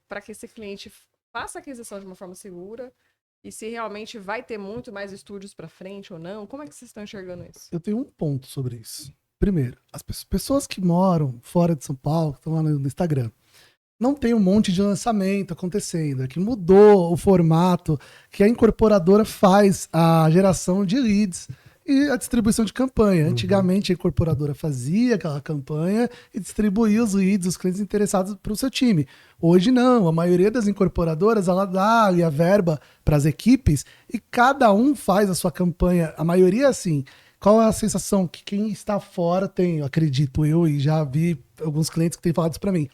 para que esse cliente faça a aquisição de uma forma segura? E se realmente vai ter muito mais estúdios para frente ou não? Como é que vocês estão enxergando isso?
Eu tenho um ponto sobre isso. Primeiro, as pessoas que moram fora de São Paulo, que estão lá no Instagram, não tem um monte de lançamento acontecendo, é que mudou o formato, que a incorporadora faz a geração de leads e a distribuição de campanha. Antigamente a incorporadora fazia aquela campanha e distribuía os leads, os clientes interessados para o seu time. Hoje não, a maioria das incorporadoras ela dá ali a verba para as equipes e cada um faz a sua campanha. A maioria assim. Qual é a sensação que quem está fora tem, eu acredito eu, e já vi alguns clientes que têm falado isso para mim.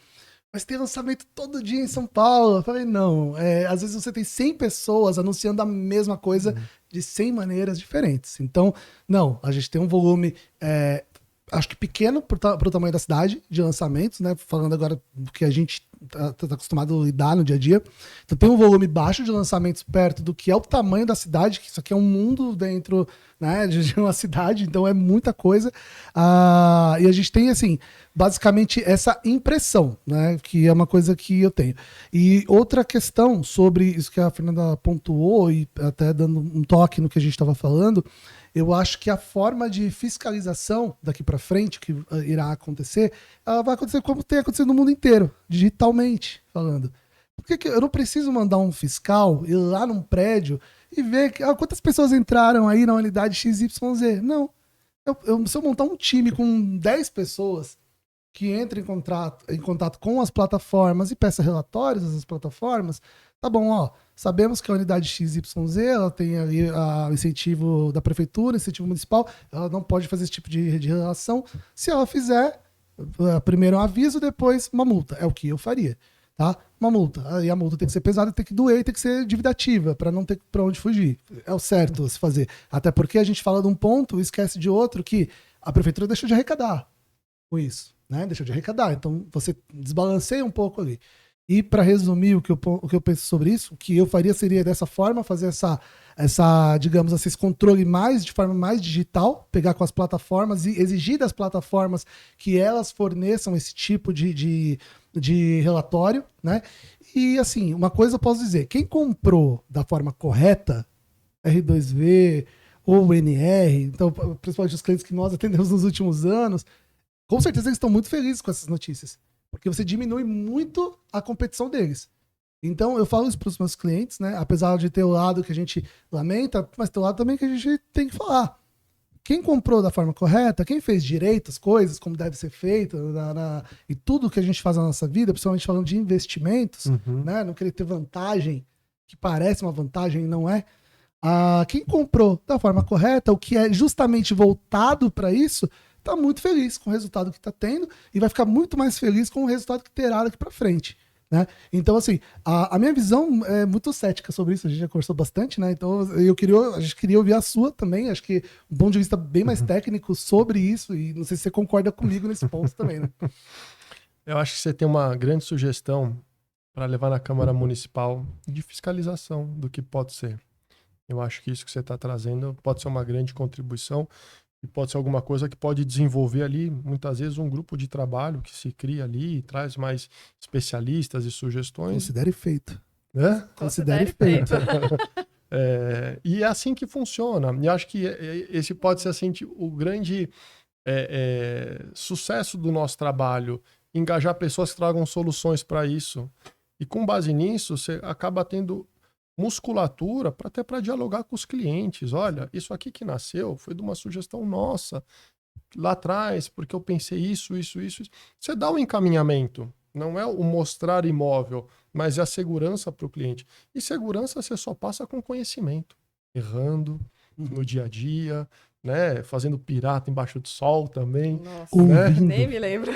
Mas tem lançamento todo dia em São Paulo. Eu falei, não. Às vezes você tem 100 pessoas anunciando a mesma coisa de 100 maneiras diferentes. Então, não. A gente tem um volume, acho que pequeno para o tamanho da cidade de lançamentos, né? Falando agora do que a gente tá acostumado a lidar no dia a dia. Então tem um volume baixo de lançamentos perto do que é o tamanho da cidade, que isso aqui é um mundo dentro, né, de uma cidade, então é muita coisa. E a gente tem, assim, basicamente essa impressão, né, que é uma coisa que eu tenho. E outra questão sobre isso que a Fernanda pontuou, e até dando um toque no que a gente estava falando, eu acho que a forma de fiscalização daqui para frente, que irá acontecer, ela vai acontecer como tem acontecido no mundo inteiro, digitalmente falando. Por que eu não preciso mandar um fiscal ir lá num prédio e ver quantas pessoas entraram aí na unidade XYZ? Não. Se eu montar um time com 10 pessoas que entrem em contato com as plataformas e peça relatórios dessas plataformas, tá bom, ó, sabemos que a unidade XYZ ela tem ali o incentivo da prefeitura, incentivo municipal, ela não pode fazer esse tipo de relação. Se ela fizer, primeiro um aviso, depois uma multa. É o que eu faria, tá? Uma multa. E a multa tem que ser pesada, tem que doer, tem que ser dividativa, para não ter para onde fugir. É o certo a se fazer. Até porque a gente fala de um ponto e esquece de outro, que a prefeitura deixou de arrecadar com isso, né? Deixou de arrecadar. Então você desbalanceia um pouco ali. E para resumir o que eu penso sobre isso, o que eu faria seria dessa forma, fazer digamos assim, esse controle de forma mais digital, pegar com as plataformas e exigir das plataformas que elas forneçam esse tipo de relatório, né? E assim, uma coisa eu posso dizer, quem comprou da forma correta, R2V ou NR, então, principalmente os clientes que nós atendemos nos últimos anos, com certeza eles estão muito felizes com essas notícias. Porque você diminui muito a competição deles. Então, eu falo isso para os meus clientes, né? Apesar de ter o lado que a gente lamenta, mas tem o lado também que a gente tem que falar. Quem comprou da forma correta, quem fez direito as coisas, como deve ser feito, e tudo que a gente faz na nossa vida, principalmente falando de investimentos, né? Não querer ter vantagem, que parece uma vantagem e não é. Quem comprou da forma correta, o que é justamente voltado para isso, está muito feliz com o resultado que está tendo e vai ficar muito mais feliz com o resultado que terá daqui para frente, né? Então, assim, a minha visão é muito cética sobre isso, a gente já conversou bastante, né? Então, a gente queria ouvir a sua também, acho que um ponto de vista bem mais técnico sobre isso, e não sei se você concorda comigo nesse ponto também, né?
Eu acho que você tem uma grande sugestão para levar na Câmara Municipal de fiscalização do que pode ser. Eu acho que isso que você está trazendo pode ser uma grande contribuição e pode ser alguma coisa que pode desenvolver ali, muitas vezes, um grupo de trabalho que se cria ali e traz mais especialistas e sugestões.
Considere feito.
Né?
Considere feito.
E é assim que funciona. E acho que esse pode ser assim, o grande sucesso do nosso trabalho, engajar pessoas que tragam soluções para isso. E com base nisso, você acaba tendo musculatura até para dialogar com os clientes. Olha, isso aqui que nasceu foi de uma sugestão nossa lá atrás, porque eu pensei isso. Você dá um encaminhamento. Não é o mostrar imóvel, mas é a segurança para o cliente. E segurança você só passa com conhecimento. Errando no dia a dia, né? Fazendo pirata embaixo do sol também.
Nossa,
Ouvindo.
nem me lembro.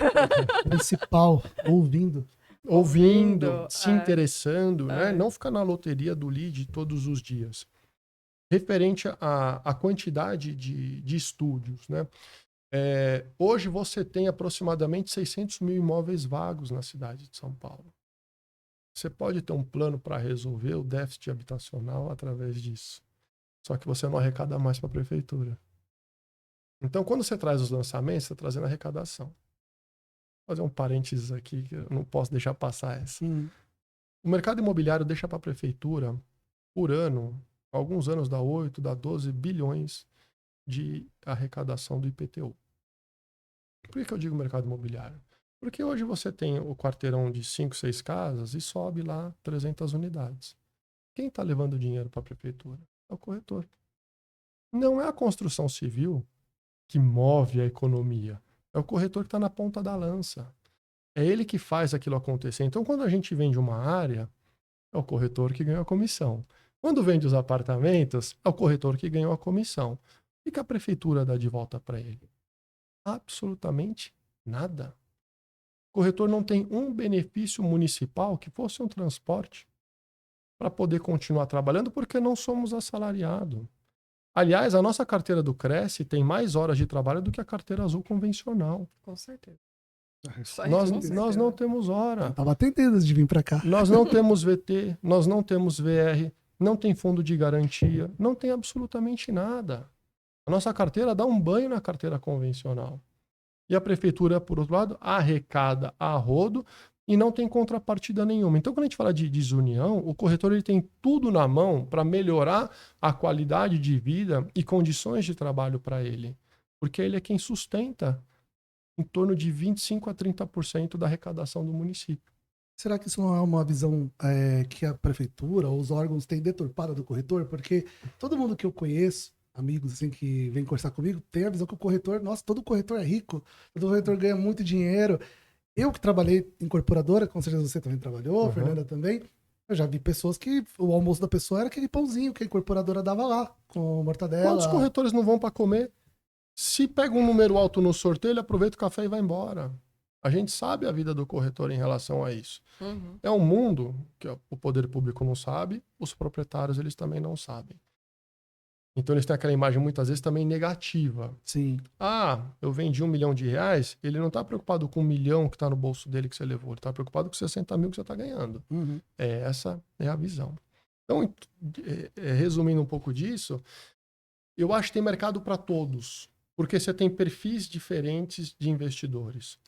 Principal, ouvindo.
Ouvindo, se interessando, né?
É.
Não ficar na loteria do lead todos os dias. Referente à quantidade de estúdios, né? Hoje você tem aproximadamente 600 mil imóveis vagos na cidade de São Paulo. Você pode ter um plano para resolver o déficit habitacional através disso. Só que você não arrecada mais para a prefeitura. Então, quando você traz os lançamentos, você está trazendo arrecadação. Vou fazer um parênteses aqui, que eu não posso deixar passar essa. O mercado imobiliário deixa para a prefeitura, por ano, alguns anos dá 8, dá 12 bilhões de arrecadação do IPTU. Por que eu digo mercado imobiliário? Porque hoje você tem o quarteirão de 5, 6 casas e sobe lá 300 unidades. Quem está levando dinheiro para a prefeitura? É o corretor. Não é a construção civil que move a economia. É o corretor que está na ponta da lança. É ele que faz aquilo acontecer. Então, quando a gente vende uma área, é o corretor que ganha a comissão. Quando vende os apartamentos, é o corretor que ganhou a comissão. O que a prefeitura dá de volta para ele? Absolutamente nada. O corretor não tem um benefício municipal que fosse um transporte para poder continuar trabalhando, porque não somos assalariados. Aliás, a nossa carteira do Cresce tem mais horas de trabalho do que a carteira azul convencional.
Com certeza.
Nós não temos hora.
Tava tentando de vir para cá.
Nós não temos VT, nós não temos VR, não tem fundo de garantia, não tem absolutamente nada. A nossa carteira dá um banho na carteira convencional. E a prefeitura, por outro lado, arrecada a rodo e não tem contrapartida nenhuma. Então, quando a gente fala de desunião, o corretor ele tem tudo na mão para melhorar a qualidade de vida e condições de trabalho para ele. Porque ele é quem sustenta em torno de 25% a 30% da arrecadação do município.
Será que isso não é uma visão que a prefeitura ou os órgãos têm deturpada do corretor? Porque todo mundo que eu conheço, amigos assim que vêm conversar comigo, tem a visão que o corretor, nossa, todo corretor é rico, todo corretor ganha muito dinheiro. Eu que trabalhei em incorporadora, com certeza você também trabalhou, Fernanda também, eu já vi pessoas que o almoço da pessoa era aquele pãozinho que a incorporadora dava lá, com mortadela.
Quantos corretores não vão para comer? Se pega um número alto no sorteio, ele aproveita o café e vai embora. A gente sabe a vida do corretor em relação a isso. É um mundo que o poder público não sabe, os proprietários eles também não sabem. Então eles têm aquela imagem muitas vezes também negativa.
Sim.
Ah, eu vendi R$1 milhão, ele não está preocupado com 1 milhão que está no bolso dele que você levou, ele está preocupado com 60 mil que você está ganhando. Essa é a visão. Então, resumindo um pouco disso, eu acho que tem mercado para todos, porque você tem perfis diferentes de investidores.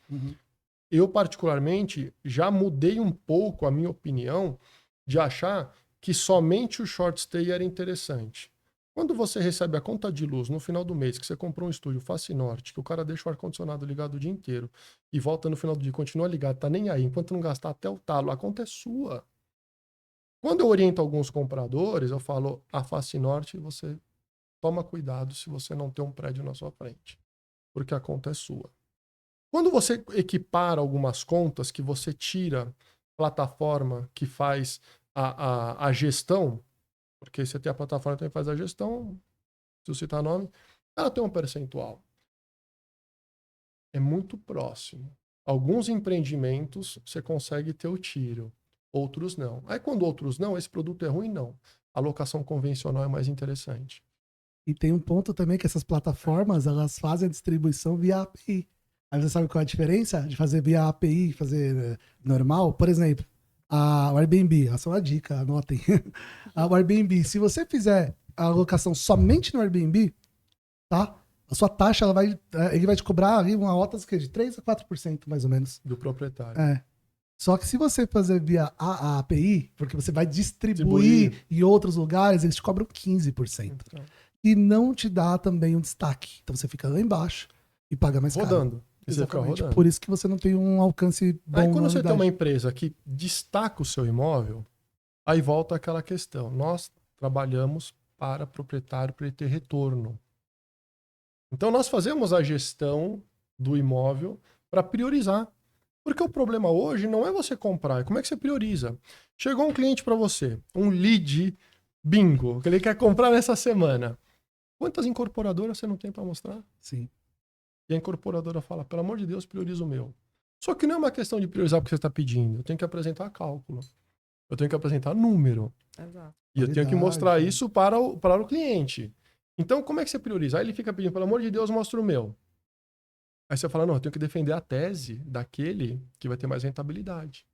Eu, particularmente, já mudei um pouco a minha opinião de achar que somente o short stay era interessante. Quando você recebe a conta de luz no final do mês, que você comprou um estúdio Face Norte, que o cara deixa o ar-condicionado ligado o dia inteiro e volta no final do dia e continua ligado, tá nem aí, enquanto não gastar até o talo, a conta é sua. Quando eu oriento alguns compradores, eu falo, a Face Norte, você toma cuidado se você não tem um prédio na sua frente, porque a conta é sua. Quando você equipara algumas contas que você tira plataforma que faz a gestão, porque você tem a plataforma que também faz a gestão, se eu citar nome, ela tem um percentual. É muito próximo. Alguns empreendimentos você consegue ter o tiro, outros não. Aí quando outros não, esse produto é ruim, não. A locação convencional é mais interessante.
E tem um ponto também que essas plataformas, elas fazem a distribuição via API. Aí você sabe qual é a diferença de fazer via API, fazer normal? Por exemplo, o Airbnb, essa é uma dica, anotem. O Airbnb, se você fizer a alocação somente no Airbnb, tá? A sua taxa, ele vai te cobrar ali uma nota de 3% a 4%, mais ou menos.
Do proprietário.
Só que se você fazer via a API, porque você vai distribuir em outros lugares, eles te cobram 15%.
Então,
E não te dá também um destaque. Então você fica lá embaixo e paga mais caro.
rodando. E você fica
Exatamente.
rodando.
Por isso que você não tem um alcance bom.
Aí quando
na
você tem
unidade.
uma empresa que destaca o seu imóvel, aí volta aquela questão. Nós trabalhamos para proprietário para ele ter retorno. Então nós fazemos a gestão do imóvel para priorizar. Porque o problema hoje não é você comprar, é como é que você prioriza. Chegou um cliente para você, um lead bingo, que ele quer comprar nessa semana. Quantas incorporadoras você não tem para mostrar?
Sim.
E a incorporadora fala, pelo amor de Deus, prioriza o meu. Só que não é uma questão de priorizar porque você está pedindo. Eu tenho que apresentar cálculo. Eu tenho que apresentar número.
Exato.
E eu tenho que mostrar
Qualidade.
isso para o cliente. Então, como é que você prioriza? Aí ele fica pedindo, pelo amor de Deus, mostra o meu. Aí você fala, não, eu tenho que defender a tese daquele que vai ter mais rentabilidade.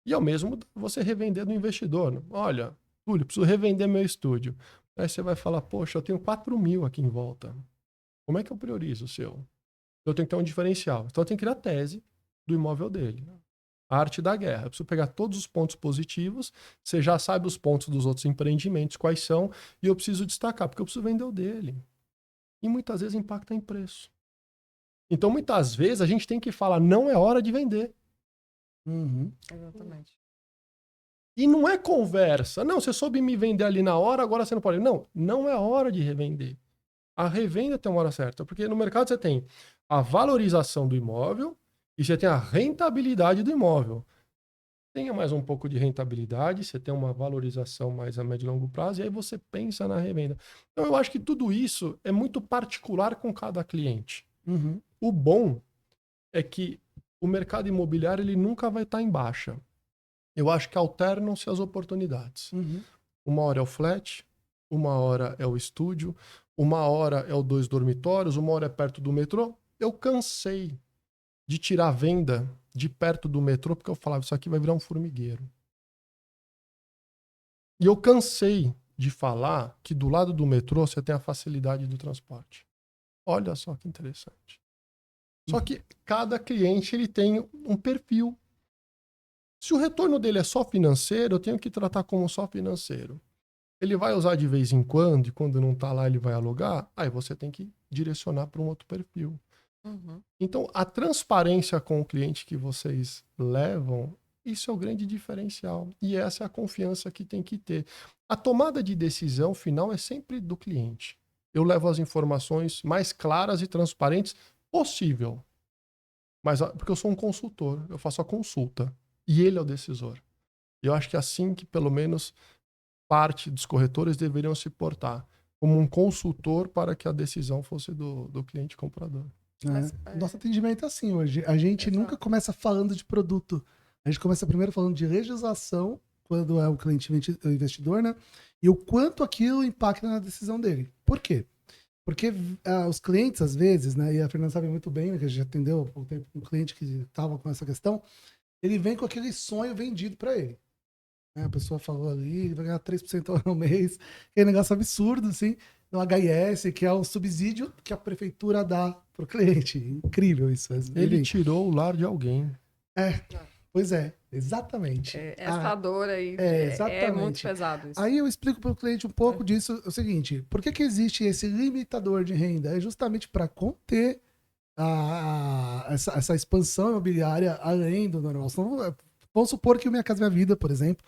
E ao mesmo você revender do investidor. Olha, Túlio, preciso revender meu estúdio. Aí você vai falar, poxa, eu tenho 4.000 aqui em volta. Como é que eu priorizo o seu? Eu tenho que ter um diferencial. Então eu tenho que criar a tese do imóvel dele. A arte da guerra. Eu preciso pegar todos os pontos positivos, você já sabe os pontos dos outros empreendimentos, quais são, e eu preciso destacar, porque eu preciso vender o dele. E muitas vezes impacta em preço. Então, muitas vezes, a gente tem que falar, não é hora de vender.
Uhum.
Exatamente.
E não é conversa. Não, você soube me vender ali na hora, agora você não pode. Não, não é hora de revender. A revenda tem uma hora certa, porque no mercado você tem a valorização do imóvel e você tem a rentabilidade do imóvel. Tenha mais um pouco de rentabilidade, você tem uma valorização mais a médio e longo prazo, e aí você pensa na revenda. Então, eu acho que tudo isso é muito particular com cada cliente.
Uhum.
O bom é que o mercado imobiliário ele nunca vai estar em baixa. Eu acho que alternam-se as oportunidades.
Uhum.
Uma hora é o flat, uma hora é o estúdio, uma hora é o 2 dormitórios, uma hora é perto do metrô. Eu cansei de tirar a venda de perto do metrô porque eu falava, isso aqui vai virar um formigueiro. E eu cansei de falar que do lado do metrô você tem a facilidade do transporte. Olha só que interessante. Só que cada cliente ele tem um perfil. Se o retorno dele é só financeiro, eu tenho que tratar como só financeiro. Ele vai usar de vez em quando, e quando não está lá ele vai alugar, aí você tem que direcionar para um outro perfil.
Uhum.
Então, a transparência com o cliente que vocês levam, isso é o grande diferencial. E essa é a confiança que tem que ter. A tomada de decisão final é sempre do cliente. Eu levo as informações mais claras e transparentes possível. Mas porque eu sou um consultor, eu faço a consulta. E ele é o decisor. E eu acho que é assim que, pelo menos, parte dos corretores deveriam se portar. Como um consultor para que a decisão fosse do cliente comprador.
Mas,
Nosso atendimento é assim hoje. A gente
Exato.
nunca começa falando de produto. A gente começa primeiro falando de legislação, quando é o cliente o investidor, né? E o quanto aquilo impacta na decisão dele. Por quê? Porque os clientes, às vezes, né? E a Fernanda sabe muito bem, né, que a gente atendeu um cliente que estava com essa questão, ele vem com aquele sonho vendido para ele. A pessoa falou ali, ele vai ganhar 3% ao mês, que é um negócio absurdo, assim, no HIS, que é o subsídio que a prefeitura dá pro cliente. Incrível isso.
Ele tirou o lar de alguém.
Pois é, exatamente.
Essa dor aí
exatamente.
é muito pesado isso.
Aí eu explico para o cliente um pouco disso, o seguinte, por que existe esse limitador de renda? É justamente para conter essa expansão imobiliária além do normal. Senão, vamos supor que o Minha Casa Minha Vida, por exemplo,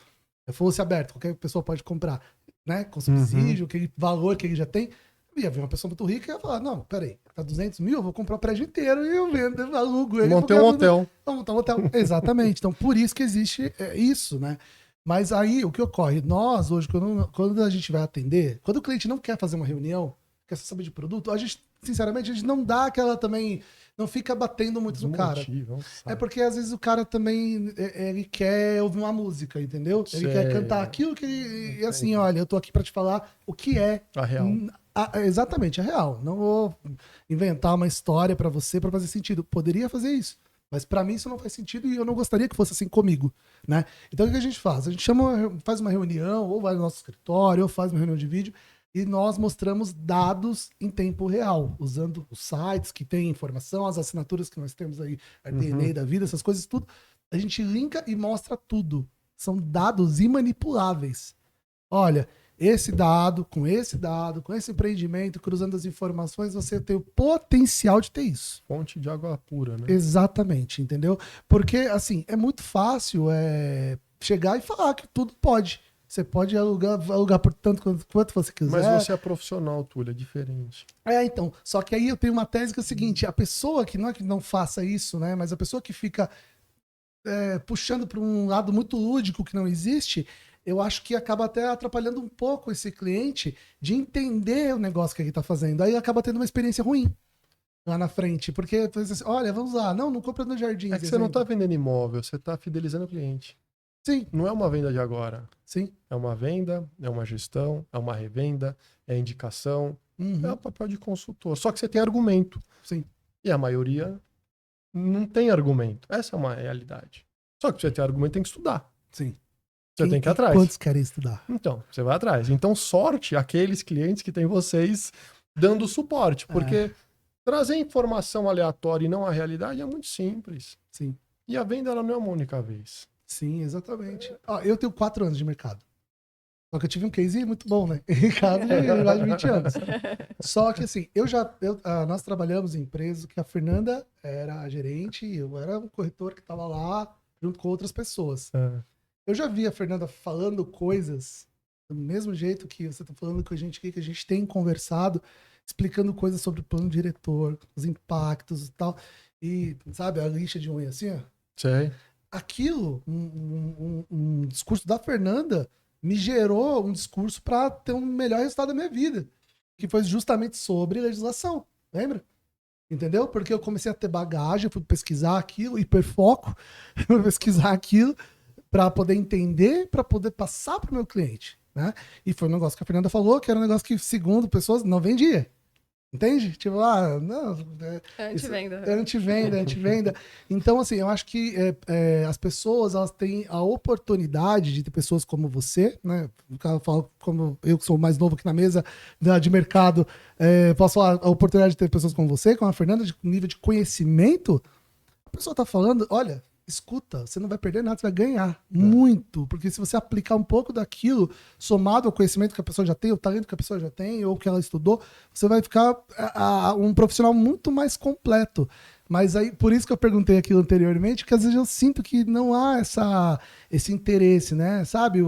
fosse aberto, qualquer pessoa pode comprar, né, com subsídio, aquele valor que ele já tem. Ia ver uma pessoa muito rica e ia falar, não, peraí, tá 200 mil, eu vou comprar o prédio inteiro e eu vendo, eu alugo ele.
Montei um hotel.
Vamos montar um hotel. Exatamente. Então, por isso que existe isso, né? Mas aí, o que ocorre? Nós, hoje, quando a gente vai atender, quando o cliente não quer fazer uma reunião, quer só saber de produto, a gente, sinceramente, a gente não dá aquela também, não fica batendo muito no cara. É porque, às vezes, o cara também, ele quer ouvir uma música, entendeu? Ele quer cantar aquilo que ele... E assim, olha, eu tô aqui pra te falar o que é...
A real.
Exatamente, a real. Não vou inventar uma história pra você pra fazer sentido. Poderia fazer isso. Mas pra mim isso não faz sentido e eu não gostaria que fosse assim comigo, né? Então o que a gente faz? A gente faz uma reunião, ou vai no nosso escritório, ou faz uma reunião de vídeo, e nós mostramos dados em tempo real, usando os sites que têm informação, as assinaturas que nós temos aí, a DNA da vida, essas coisas tudo, a gente linka e mostra tudo. São dados imanipuláveis. Olha, esse dado, com esse empreendimento, cruzando as informações, você tem o potencial de ter isso.
Fonte de água pura, né?
Exatamente, entendeu? Porque, assim, é muito fácil chegar e falar que tudo pode. Você pode alugar por tanto quanto você quiser.
Mas você é profissional, Túlio, é diferente.
Então. Só que aí eu tenho uma tese que é o seguinte: a pessoa que não é que não faça isso, né? Mas a pessoa que fica puxando para um lado muito lúdico que não existe, eu acho que acaba até atrapalhando um pouco esse cliente de entender o negócio que ele está fazendo. Aí acaba tendo uma experiência ruim lá na frente. Porque, assim, olha, vamos lá. Não compra no Jardim.
É que você não está vendendo imóvel, você está fidelizando o cliente.
Sim.
Não é uma venda de agora.
Sim.
É uma venda, é uma gestão, é uma revenda, é indicação.
Uhum.
É o papel de consultor. Só que você tem argumento.
Sim.
E a maioria não tem argumento. Essa é uma realidade. Só que pra você ter argumento tem que estudar.
Sim.
Você tem que ir atrás.
Quantos querem estudar?
Então, você vai atrás. Então, sorte aqueles clientes que têm vocês dando suporte. Porque trazer informação aleatória e não a realidade é muito simples.
Sim.
E a venda ela não é uma única vez.
Sim, exatamente. Eu tenho 4 anos de mercado. Só que eu tive um case muito bom, né? Mercado de mais de 20 anos. Só que assim, nós trabalhamos em empresas que a Fernanda era a gerente e eu era um corretor que estava lá junto com outras pessoas. Eu já vi a Fernanda falando coisas do mesmo jeito que você está falando com a gente aqui, que a gente tem conversado, explicando coisas sobre o plano diretor, os impactos e tal. E, sabe, a lixa de unha assim, ó.
Sei.
Aquilo, um discurso da Fernanda, me gerou um discurso para ter um melhor resultado da minha vida, que foi justamente sobre legislação, lembra? Entendeu? Porque eu comecei a ter bagagem, fui pesquisar aquilo, hiperfoco, fui pesquisar aquilo para poder entender, para poder passar para o meu cliente, né? E foi um negócio que a Fernanda falou, que era um negócio que, segundo pessoas, não vendia. Entende? Tipo, não.
Antivenda.
Antivenda. Então, assim, eu acho que as pessoas, elas têm a oportunidade de ter pessoas como você, né? Eu falo como eu que sou mais novo aqui na mesa de mercado, posso falar a oportunidade de ter pessoas como você, como a Fernanda, de nível de conhecimento. A pessoa tá falando, olha, escuta, você não vai perder nada, você vai ganhar muito, porque se você aplicar um pouco daquilo, somado ao conhecimento que a pessoa já tem, o talento que a pessoa já tem, ou que ela estudou, você vai ficar um profissional muito mais completo. Mas aí, por isso que eu perguntei aquilo anteriormente, que às vezes eu sinto que não há esse interesse, né? Sabe?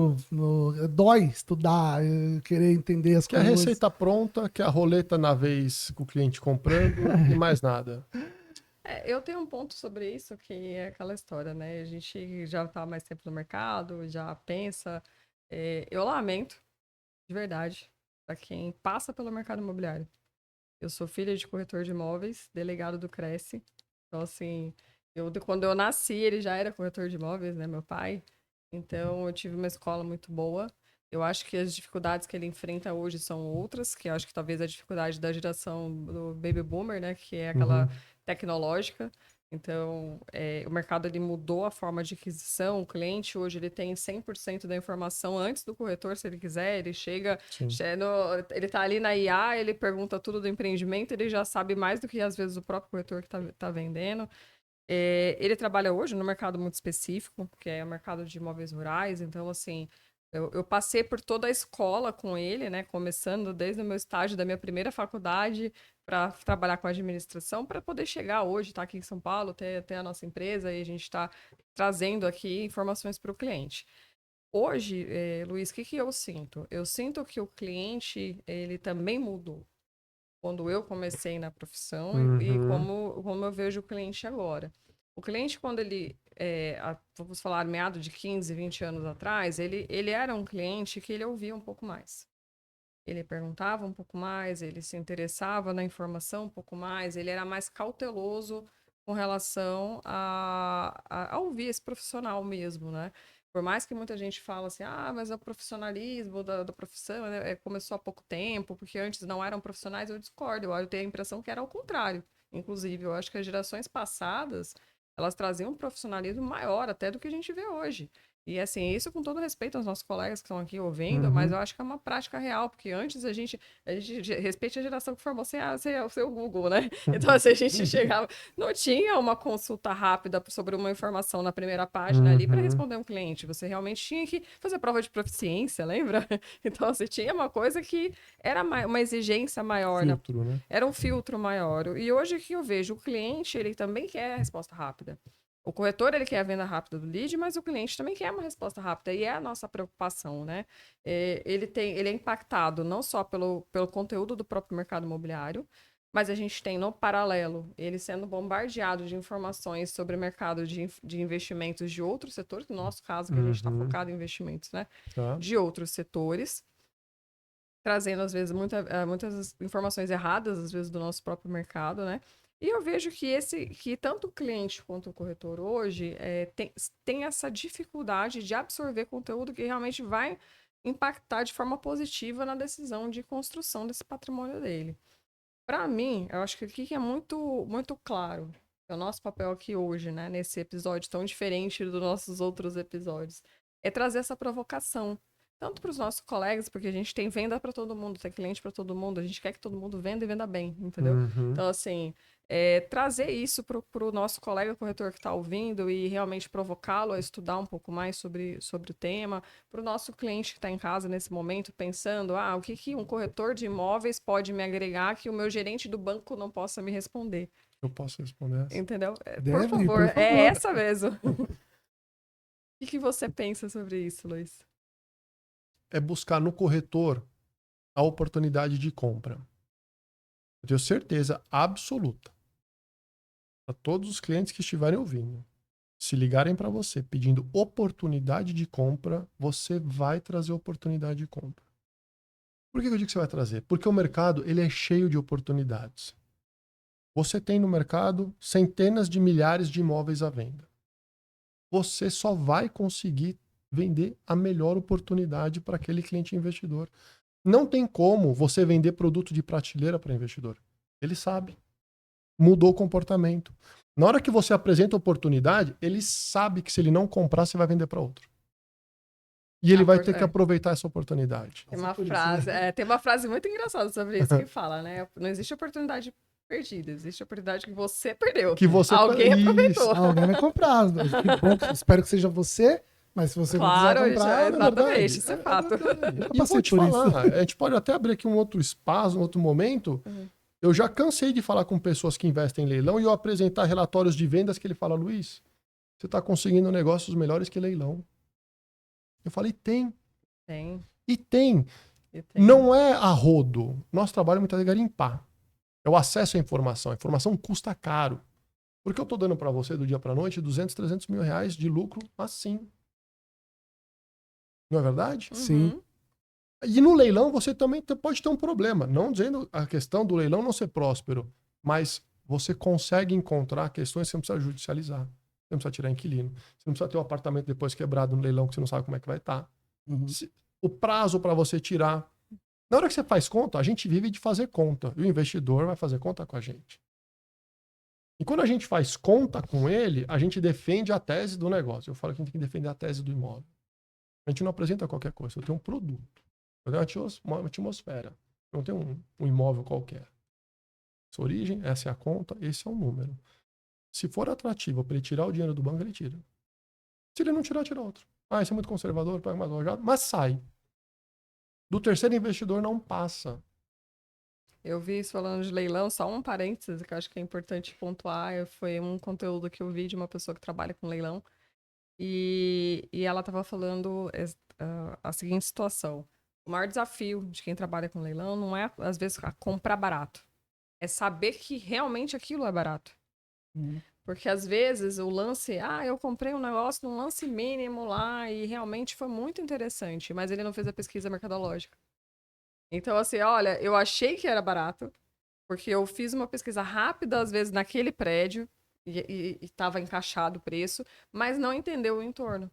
Dói estudar, querer entender as coisas.
Quer a receita pronta, quer a roleta na vez com o cliente comprando e mais nada.
Eu tenho um ponto sobre isso, que é aquela história, né? A gente já está mais tempo no mercado, já pensa. Eu lamento, de verdade, para quem passa pelo mercado imobiliário. Eu sou filha de corretor de imóveis, delegado do Cresce. Então, assim, quando eu nasci, ele já era corretor de imóveis, né? Meu pai. Então, eu tive uma escola muito boa. Eu acho que as dificuldades que ele enfrenta hoje são outras, que eu acho que talvez a dificuldade da geração do baby boomer, né? Que é aquela tecnológica. Então, o mercado ele mudou a forma de aquisição. O cliente hoje ele tem 100% da informação antes do corretor, se ele quiser. Ele chega, ele está ali na IA, ele pergunta tudo do empreendimento, ele já sabe mais do que às vezes o próprio corretor que está vendendo. Ele trabalha hoje no mercado muito específico, que é o mercado de imóveis rurais. Então, assim, eu passei por toda a escola com ele, né? Começando desde o meu estágio da minha primeira faculdade para trabalhar com administração, para poder chegar hoje, estar aqui em São Paulo, ter a nossa empresa e a gente está trazendo aqui informações para o cliente. Hoje, Luiz, o que eu sinto? Eu sinto que o cliente, ele também mudou. Quando eu comecei na profissão e como eu vejo o cliente agora. O cliente, quando ele, vamos falar, meado de 15, 20 anos atrás, ele era um cliente que ele ouvia um pouco mais. Ele perguntava um pouco mais, ele se interessava na informação um pouco mais, ele era mais cauteloso com relação a ouvir esse profissional mesmo, né? Por mais que muita gente fala assim, mas é o profissionalismo da profissão começou há pouco tempo, porque antes não eram profissionais, eu discordo. Eu tenho a impressão que era ao contrário. Inclusive, eu acho que as gerações passadas, elas traziam um profissionalismo maior até do que a gente vê hoje. E assim, isso com todo respeito aos nossos colegas que estão aqui ouvindo, mas eu acho que é uma prática real, porque antes a gente respeite a geração que formou sem o Google, né? Então, assim, a gente chegava, não tinha uma consulta rápida sobre uma informação na primeira página ali para responder um cliente. Você realmente tinha que fazer prova de proficiência, lembra? Então, assim, tinha uma coisa que era uma exigência maior, né?
Filtro, né?
Era um filtro maior. E hoje que eu vejo, o cliente, ele também quer a resposta rápida. O corretor, ele quer a venda rápida do lead, mas o cliente também quer uma resposta rápida. E é a nossa preocupação, né? Ele é impactado não só pelo conteúdo do próprio mercado imobiliário, mas a gente tem, no paralelo, ele sendo bombardeado de informações sobre o mercado de investimentos de outros setores, no nosso caso, que a gente está focado em investimentos, né?
Tá.
De outros setores, trazendo, às vezes, muitas informações erradas, às vezes, do nosso próprio mercado, né? E eu vejo que tanto o cliente quanto o corretor hoje tem essa dificuldade de absorver conteúdo que realmente vai impactar de forma positiva na decisão de construção desse patrimônio dele. Para mim, eu acho que aqui que é muito, muito claro, é o nosso papel aqui hoje, né, nesse episódio tão diferente dos nossos outros episódios, é trazer essa provocação, tanto para os nossos colegas, porque a gente tem venda para todo mundo, tem cliente para todo mundo, a gente quer que todo mundo venda e venda bem, entendeu? Então, assim, trazer isso para o nosso colega corretor que está ouvindo e realmente provocá-lo a estudar um pouco mais sobre o tema, para o nosso cliente que está em casa nesse momento pensando, o que um corretor de imóveis pode me agregar que o meu gerente do banco não possa me responder.
Eu posso responder essa?
Entendeu?
Deve,
por favor,
por favor.
é essa mesmo. O que você pensa sobre isso, Luiz?
É buscar no corretor a oportunidade de compra. Eu tenho certeza absoluta. Para todos os clientes que estiverem ouvindo, se ligarem para você pedindo oportunidade de compra, você vai trazer oportunidade de compra. Por que eu digo que você vai trazer? Porque o mercado ele é cheio de oportunidades. Você tem no mercado centenas de milhares de imóveis à venda. Você só vai conseguir vender a melhor oportunidade para aquele cliente investidor. Não tem como você vender produto de prateleira para investidor. Ele sabe. Mudou o comportamento. Na hora que você apresenta a oportunidade, ele sabe que se ele não comprar, você vai vender para outro. E ele vai ter que aproveitar essa oportunidade.
Tem uma frase muito engraçada sobre isso que fala, né? Não existe oportunidade perdida, existe oportunidade que você perdeu.
Que você
Alguém aproveitou.
Alguém vai comprar. Que bom, espero que seja você, mas se você não quiser comprar,
exatamente, isso é fato.
E eu vou te falar, a gente pode até abrir aqui um outro espaço, um outro momento. Eu já cansei de falar com pessoas que investem em leilão e eu apresentar relatórios de vendas que ele fala, Luiz, você está conseguindo negócios melhores que leilão. Eu falei, tem. E tem. Não é a rodo. Nosso trabalho muitas vezes é garimpar. É o acesso à informação. A informação custa caro. Porque eu estou dando para você do dia para a noite 200, 300 mil reais de lucro assim. Não é verdade?
Sim.
E no leilão você também pode ter um problema. Não dizendo a questão do leilão não ser próspero, mas você consegue encontrar questões que você não precisa judicializar. Você não precisa tirar inquilino. Você não precisa ter um apartamento depois quebrado no leilão que você não sabe como é que vai estar. O prazo para você tirar. Na hora que você faz conta, a gente vive de fazer conta. E o investidor vai fazer conta com a gente. E quando a gente faz conta com ele, a gente defende a tese do negócio. Eu falo que a gente tem que defender a tese do imóvel. A gente não apresenta qualquer coisa. Eu tenho um produto. Eu tenho uma atmosfera. Eu não tenho um imóvel qualquer. Essa origem, essa é a conta, esse é o número. Se for atrativo para ele tirar o dinheiro do banco, ele tira. Se ele não tirar, tira outro. Isso é muito conservador, pega mais alojado, mas sai. Do terceiro investidor não passa.
Eu vi isso falando de leilão, só um parênteses que eu acho que é importante pontuar. Foi um conteúdo que eu vi de uma pessoa que trabalha com leilão. E ela estava falando a seguinte situação. O maior desafio de quem trabalha com leilão não é, às vezes, comprar barato. É saber que realmente aquilo é barato. Porque, às vezes, o lance... eu comprei um negócio num lance mínimo lá e realmente foi muito interessante, mas ele não fez a pesquisa mercadológica. Então, assim, olha, eu achei que era barato, porque eu fiz uma pesquisa rápida, às vezes, naquele prédio, e estava encaixado o preço, mas não entendeu o entorno.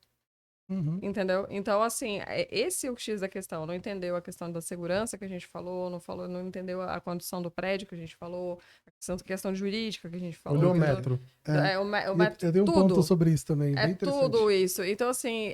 Entendeu? Então, assim, esse é o X da questão. Não entendeu a questão da segurança que a gente falou, não entendeu a condição do prédio que a gente falou, a questão jurídica que a gente falou.
Olhou o metro.
O metro,
Eu dei um
tudo.
ponto sobre isso também,
É
bem interessante.
tudo isso. Então, assim,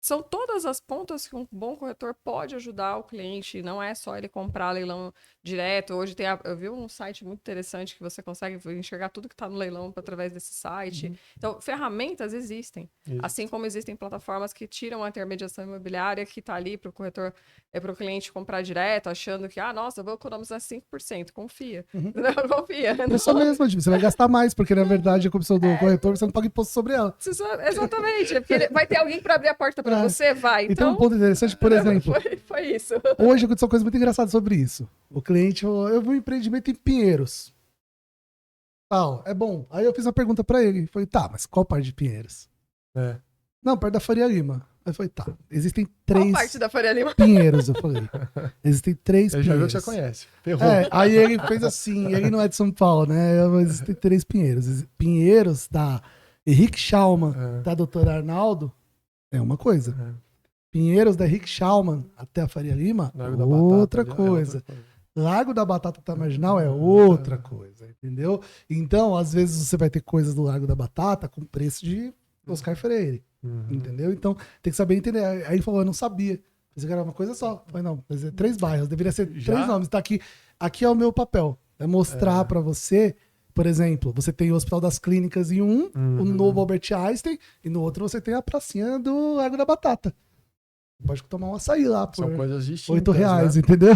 são todas as pontas que um bom corretor pode ajudar o cliente. Não é só ele comprar leilão direto. Hoje eu vi um site muito interessante que você consegue enxergar tudo que está no leilão através desse site. Então, ferramentas existem.
Isso.
Assim como existem plataformas que tiram a intermediação imobiliária que está ali para o corretor, para o cliente comprar direto, achando que, nossa, eu vou economizar 5%. Confia. Não, confia.
É isso mesmo, você vai gastar mais, porque na verdade a comissão do corretor você não paga imposto sobre ela.
Exatamente. Porque vai ter alguém para abrir a porta para você? Vai.
Então, um ponto interessante, por exemplo.
Foi isso.
Hoje aconteceu uma coisa muito engraçada sobre isso. O cliente falou: eu vi um empreendimento em Pinheiros. Tal, é bom. Aí eu fiz uma pergunta pra ele. Falei: tá, mas qual parte de Pinheiros? Não, perto da Faria Lima. Aí eu falei: tá, existem 3
qual parte da Faria Lima?
Pinheiros, eu falei. Existem 3
Eu
Pinheiros.
já vi que você conhece. Ferrou.
Aí ele fez assim, ele não é de São Paulo, né? Mas existem 3 Pinheiros. Pinheiros da Henrique Schaumann, da doutora Arnaldo, é uma coisa. Pinheiros da Henrique Schaumann até a Faria Lima, outra coisa. Largo da Batata da Marginal é outra coisa, entendeu? Então, às vezes você vai ter coisas do Largo da Batata com preço de Oscar Freire, entendeu? Então, tem que saber entender. Aí ele falou: eu não sabia. Pensei que era uma coisa só. Falei: não, mas é 3 bairros, deveria ser 3 nomes. Tá aqui. Aqui é o meu papel. É mostrar pra você, por exemplo, você tem o Hospital das Clínicas em um, o novo Albert Einstein, e no outro você tem a pracinha do Largo da Batata. Pode tomar um açaí lá por
São coisas distintas,
R$8,
né?
entendeu?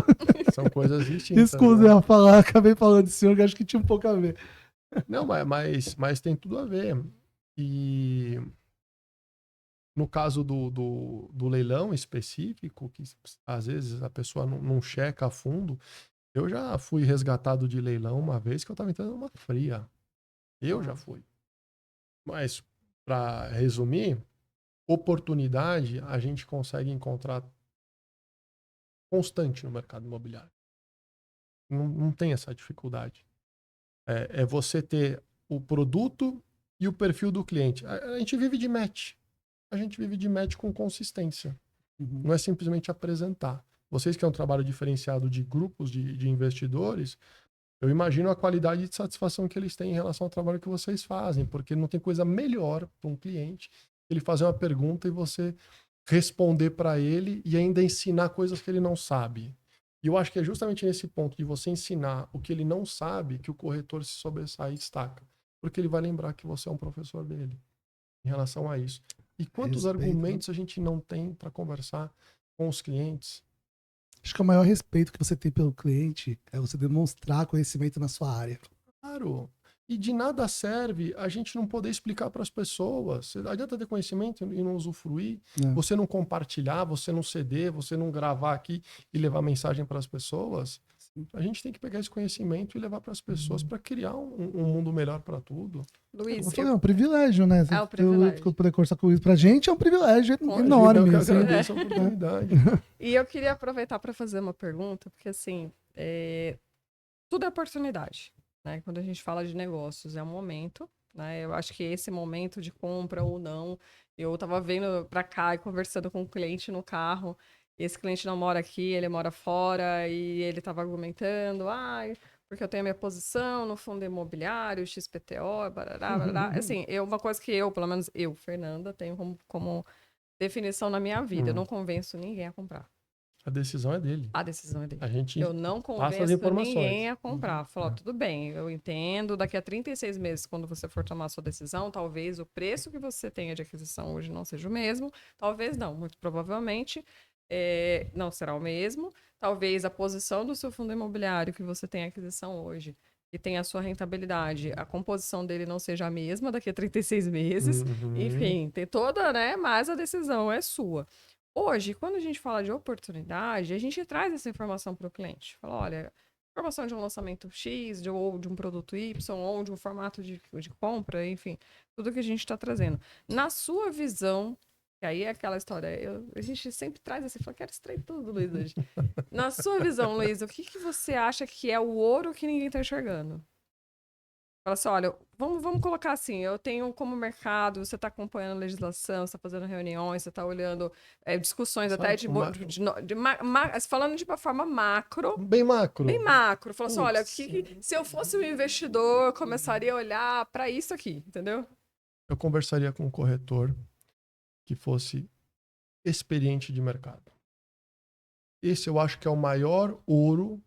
São coisas distintas.
Desculpa eu falar, acabei falando de senhor, que acho que tinha um pouco a ver.
Não, mas tem tudo a ver. E no caso do leilão específico, que às vezes a pessoa não checa a fundo, eu já fui resgatado de leilão uma vez que eu estava entrando numa fria. Eu já fui. Mas, para resumir, oportunidade a gente consegue encontrar constante no mercado imobiliário. Não tem essa dificuldade. É você ter o produto e o perfil do cliente. A gente vive de match. A gente vive de match com consistência. Não é simplesmente apresentar. Vocês que é um trabalho diferenciado de grupos de investidores, eu imagino a qualidade de satisfação que eles têm em relação ao trabalho que vocês fazem, porque não tem coisa melhor para um cliente ele fazer uma pergunta e você responder para ele e ainda ensinar coisas que ele não sabe. E eu acho que é justamente nesse ponto de você ensinar o que ele não sabe que o corretor se sobressai e destaca. Porque ele vai lembrar que você é um professor dele em relação a isso. E quantos argumentos a gente não tem para conversar com os clientes?
Acho que o maior respeito que você tem pelo cliente é você demonstrar conhecimento na sua área.
Claro. E de nada serve a gente não poder explicar para as pessoas. Adianta ter conhecimento e não usufruir, você não compartilhar, você não ceder, você não gravar aqui e levar mensagem para as pessoas. A gente tem que pegar esse conhecimento e levar para as pessoas para criar um mundo melhor para tudo.
Luiz,
É um privilégio, né?
É um privilégio.
Poder conversar com isso pra gente é um privilégio enorme.
Eu
assim.
agradeço a oportunidade.
E eu queria aproveitar para fazer uma pergunta, porque assim, tudo é oportunidade, né? Quando a gente fala de negócios, é um momento, né? Eu acho que esse momento de compra ou não, eu estava vendo para cá e conversando com um cliente no carro. Esse cliente não mora aqui, ele mora fora, e ele estava argumentando, porque eu tenho a minha posição no fundo imobiliário, XPTO, barará, barará. Assim, uma coisa que pelo menos eu, Fernanda, tenho como definição na minha vida. Eu não convenço ninguém a comprar.
A decisão é dele.
A decisão é dele.
A gente
eu não
passa as
convenço
informações.
ninguém a comprar. Falar, tudo bem, eu entendo, daqui a 36 meses, quando você for tomar a sua decisão, talvez o preço que você tenha de aquisição hoje não seja o mesmo, talvez não, muito provavelmente não será o mesmo, talvez a posição do seu fundo imobiliário que você tem aquisição hoje, que tem a sua rentabilidade, a composição dele não seja a mesma daqui a 36 meses, enfim, tem toda, né, mas a decisão é sua. Hoje, quando a gente fala de oportunidade, a gente traz essa informação para o cliente. Fala, olha, informação de um lançamento X, ou de um produto Y, ou de um formato de compra, enfim, tudo que a gente está trazendo. Na sua visão, que aí é aquela história, a gente sempre traz assim, fala, quero extrair tudo, Luiz, hoje. Na sua visão, Luiz, o que você acha que é o ouro que ninguém está enxergando? Fala assim, olha, Vamos colocar assim, eu tenho como mercado, você está acompanhando a legislação, você está fazendo reuniões, você está olhando discussões
Sabe,
até falando de uma forma macro,
bem macro.
bem macro. Falou assim, olha,
Putz.
se eu fosse um investidor, eu começaria a olhar para isso aqui, entendeu?
Eu conversaria com um corretor que fosse experiente de mercado. Esse eu acho que é o maior ouro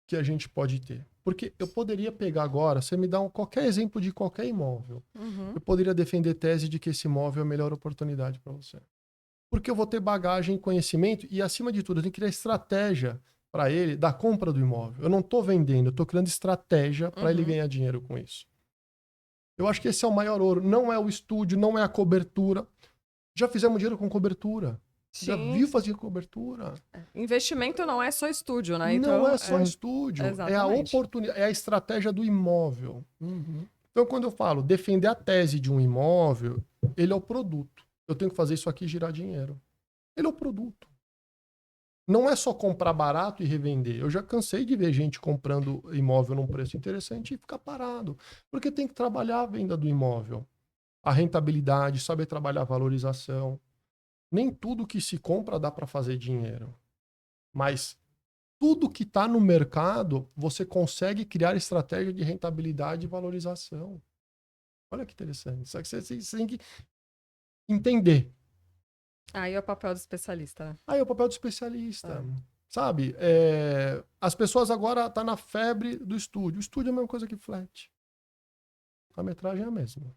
que a gente pode ter. Porque eu poderia pegar agora, você me dá qualquer exemplo de qualquer imóvel.
Uhum.
Eu poderia defender tese de que esse imóvel é a melhor oportunidade para você. Porque eu vou ter bagagem, conhecimento e, acima de tudo, eu tenho que criar estratégia para ele da compra do imóvel. Eu não estou vendendo, eu estou criando estratégia para ele ganhar dinheiro com isso. Eu acho que esse é o maior ouro. Não é o estúdio, não é a cobertura. Já fizemos dinheiro com cobertura. Já viu fazer cobertura?
Investimento não é só estúdio, né?
Não é só estúdio. É a oportunidade, é a estratégia do imóvel. Então, quando eu falo defender a tese de um imóvel, ele é o produto. Eu tenho que fazer isso aqui girar dinheiro. Ele é o produto. Não é só comprar barato e revender. Eu já cansei de ver gente comprando imóvel num preço interessante e ficar parado. Porque tem que trabalhar a venda do imóvel. A rentabilidade, saber trabalhar a valorização. Nem tudo que se compra dá para fazer dinheiro. Mas tudo que está no mercado, você consegue criar estratégia de rentabilidade e valorização. Olha que interessante. Só que você tem que entender.
Aí é o papel do especialista, né?
Aí é o papel do especialista. Sabe? As pessoas agora estão na febre do estúdio. O estúdio é a mesma coisa que flat. A metragem é a mesma.